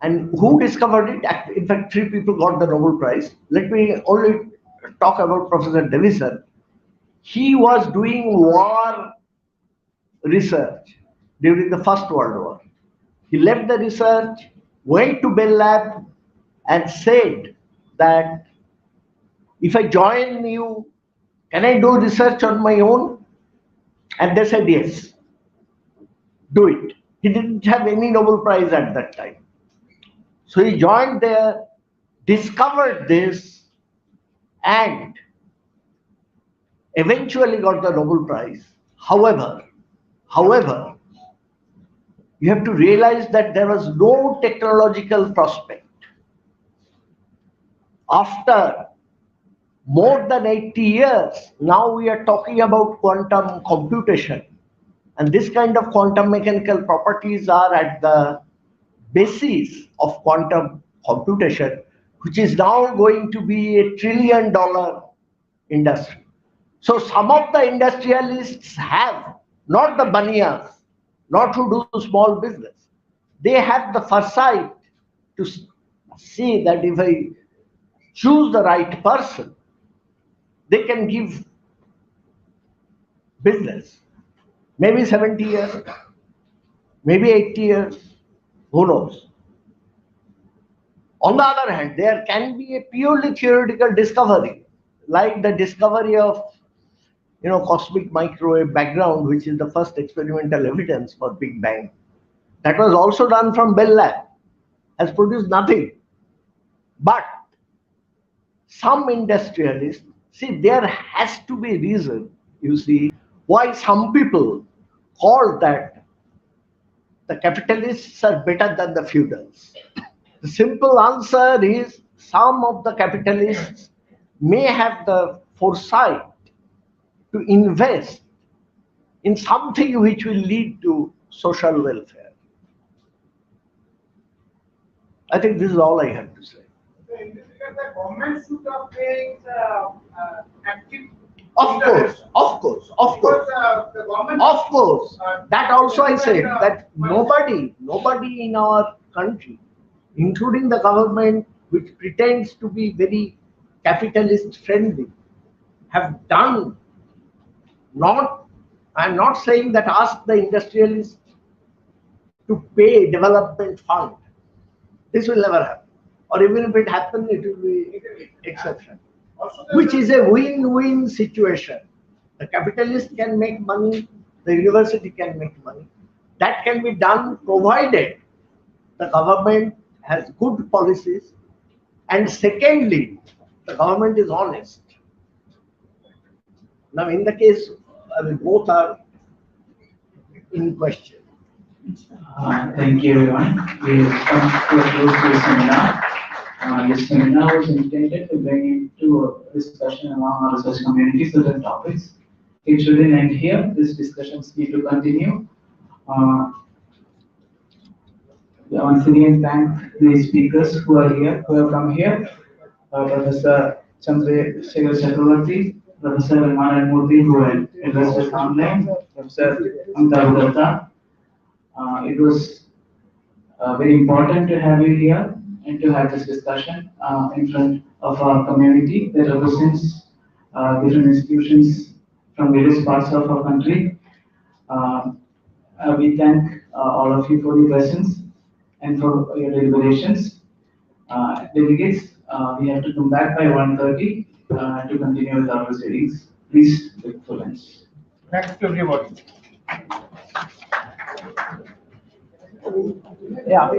And who discovered it? In fact, 3 people got the Nobel Prize. Let me only talk about Professor Davison. He was doing war research during the First World War. He left the research, went to Bell Lab and said that if I join you, can I do research on my own? And they said yes, do it. He didn't have any Nobel Prize at that time. So he joined there, discovered this, and eventually got the Nobel Prize. However, you have to realize that there was no technological prospect. After more than 80 years, now we are talking about quantum computation. And this kind of quantum mechanical properties are at the basis of quantum computation, which is now going to be $1 trillion industry. So some of the industrialists have, not the Banias, not who do small business, they have the foresight to see that if I choose the right person, they can give business. Maybe 70 years, maybe 80 years, who knows? On the other hand, there can be a purely theoretical discovery, like the discovery of cosmic microwave background, which is the first experimental evidence for Big Bang. That was also done from Bell Lab, has produced nothing. But some industrialists, see, there has to be a reason, you see, why some people call that the capitalists are better than the feudals. The simple answer is some of the capitalists may have the foresight to invest in something which will lead to social welfare. I think this is all I have to say. The government should take active. Of course. That also I said that nobody in our country, including the government, which pretends to be very capitalist friendly, have done. I'm not saying that ask the industrialists to pay development fund. This will never happen. Or even if it happens, it will be exception. Which is a win-win situation. The capitalist can make money, the university can make money. That can be done provided the government has good policies, and secondly, the government is honest. Now, in the case, both are in question. Thank you, everyone. We have come to a close to the seminar. This seminar was intended to bring into a discussion among our research community certain topics. It shouldn't end here. These discussions need to continue. Once again, thank the speakers who are here, who have come here. Professor Chandrasekhar Chakravarty, Professor Ramanand Murthy, who had addressed us online, Professor Amitabh Datta. It was very important to have you here and to have this discussion in front of our community that represents different institutions from various parts of our country. We thank all of you for your presence and for your deliberations. Delegates, we have to come back by 1:30 to continue with our proceedings. Please take full lunch. Thanks to everybody. Yeah,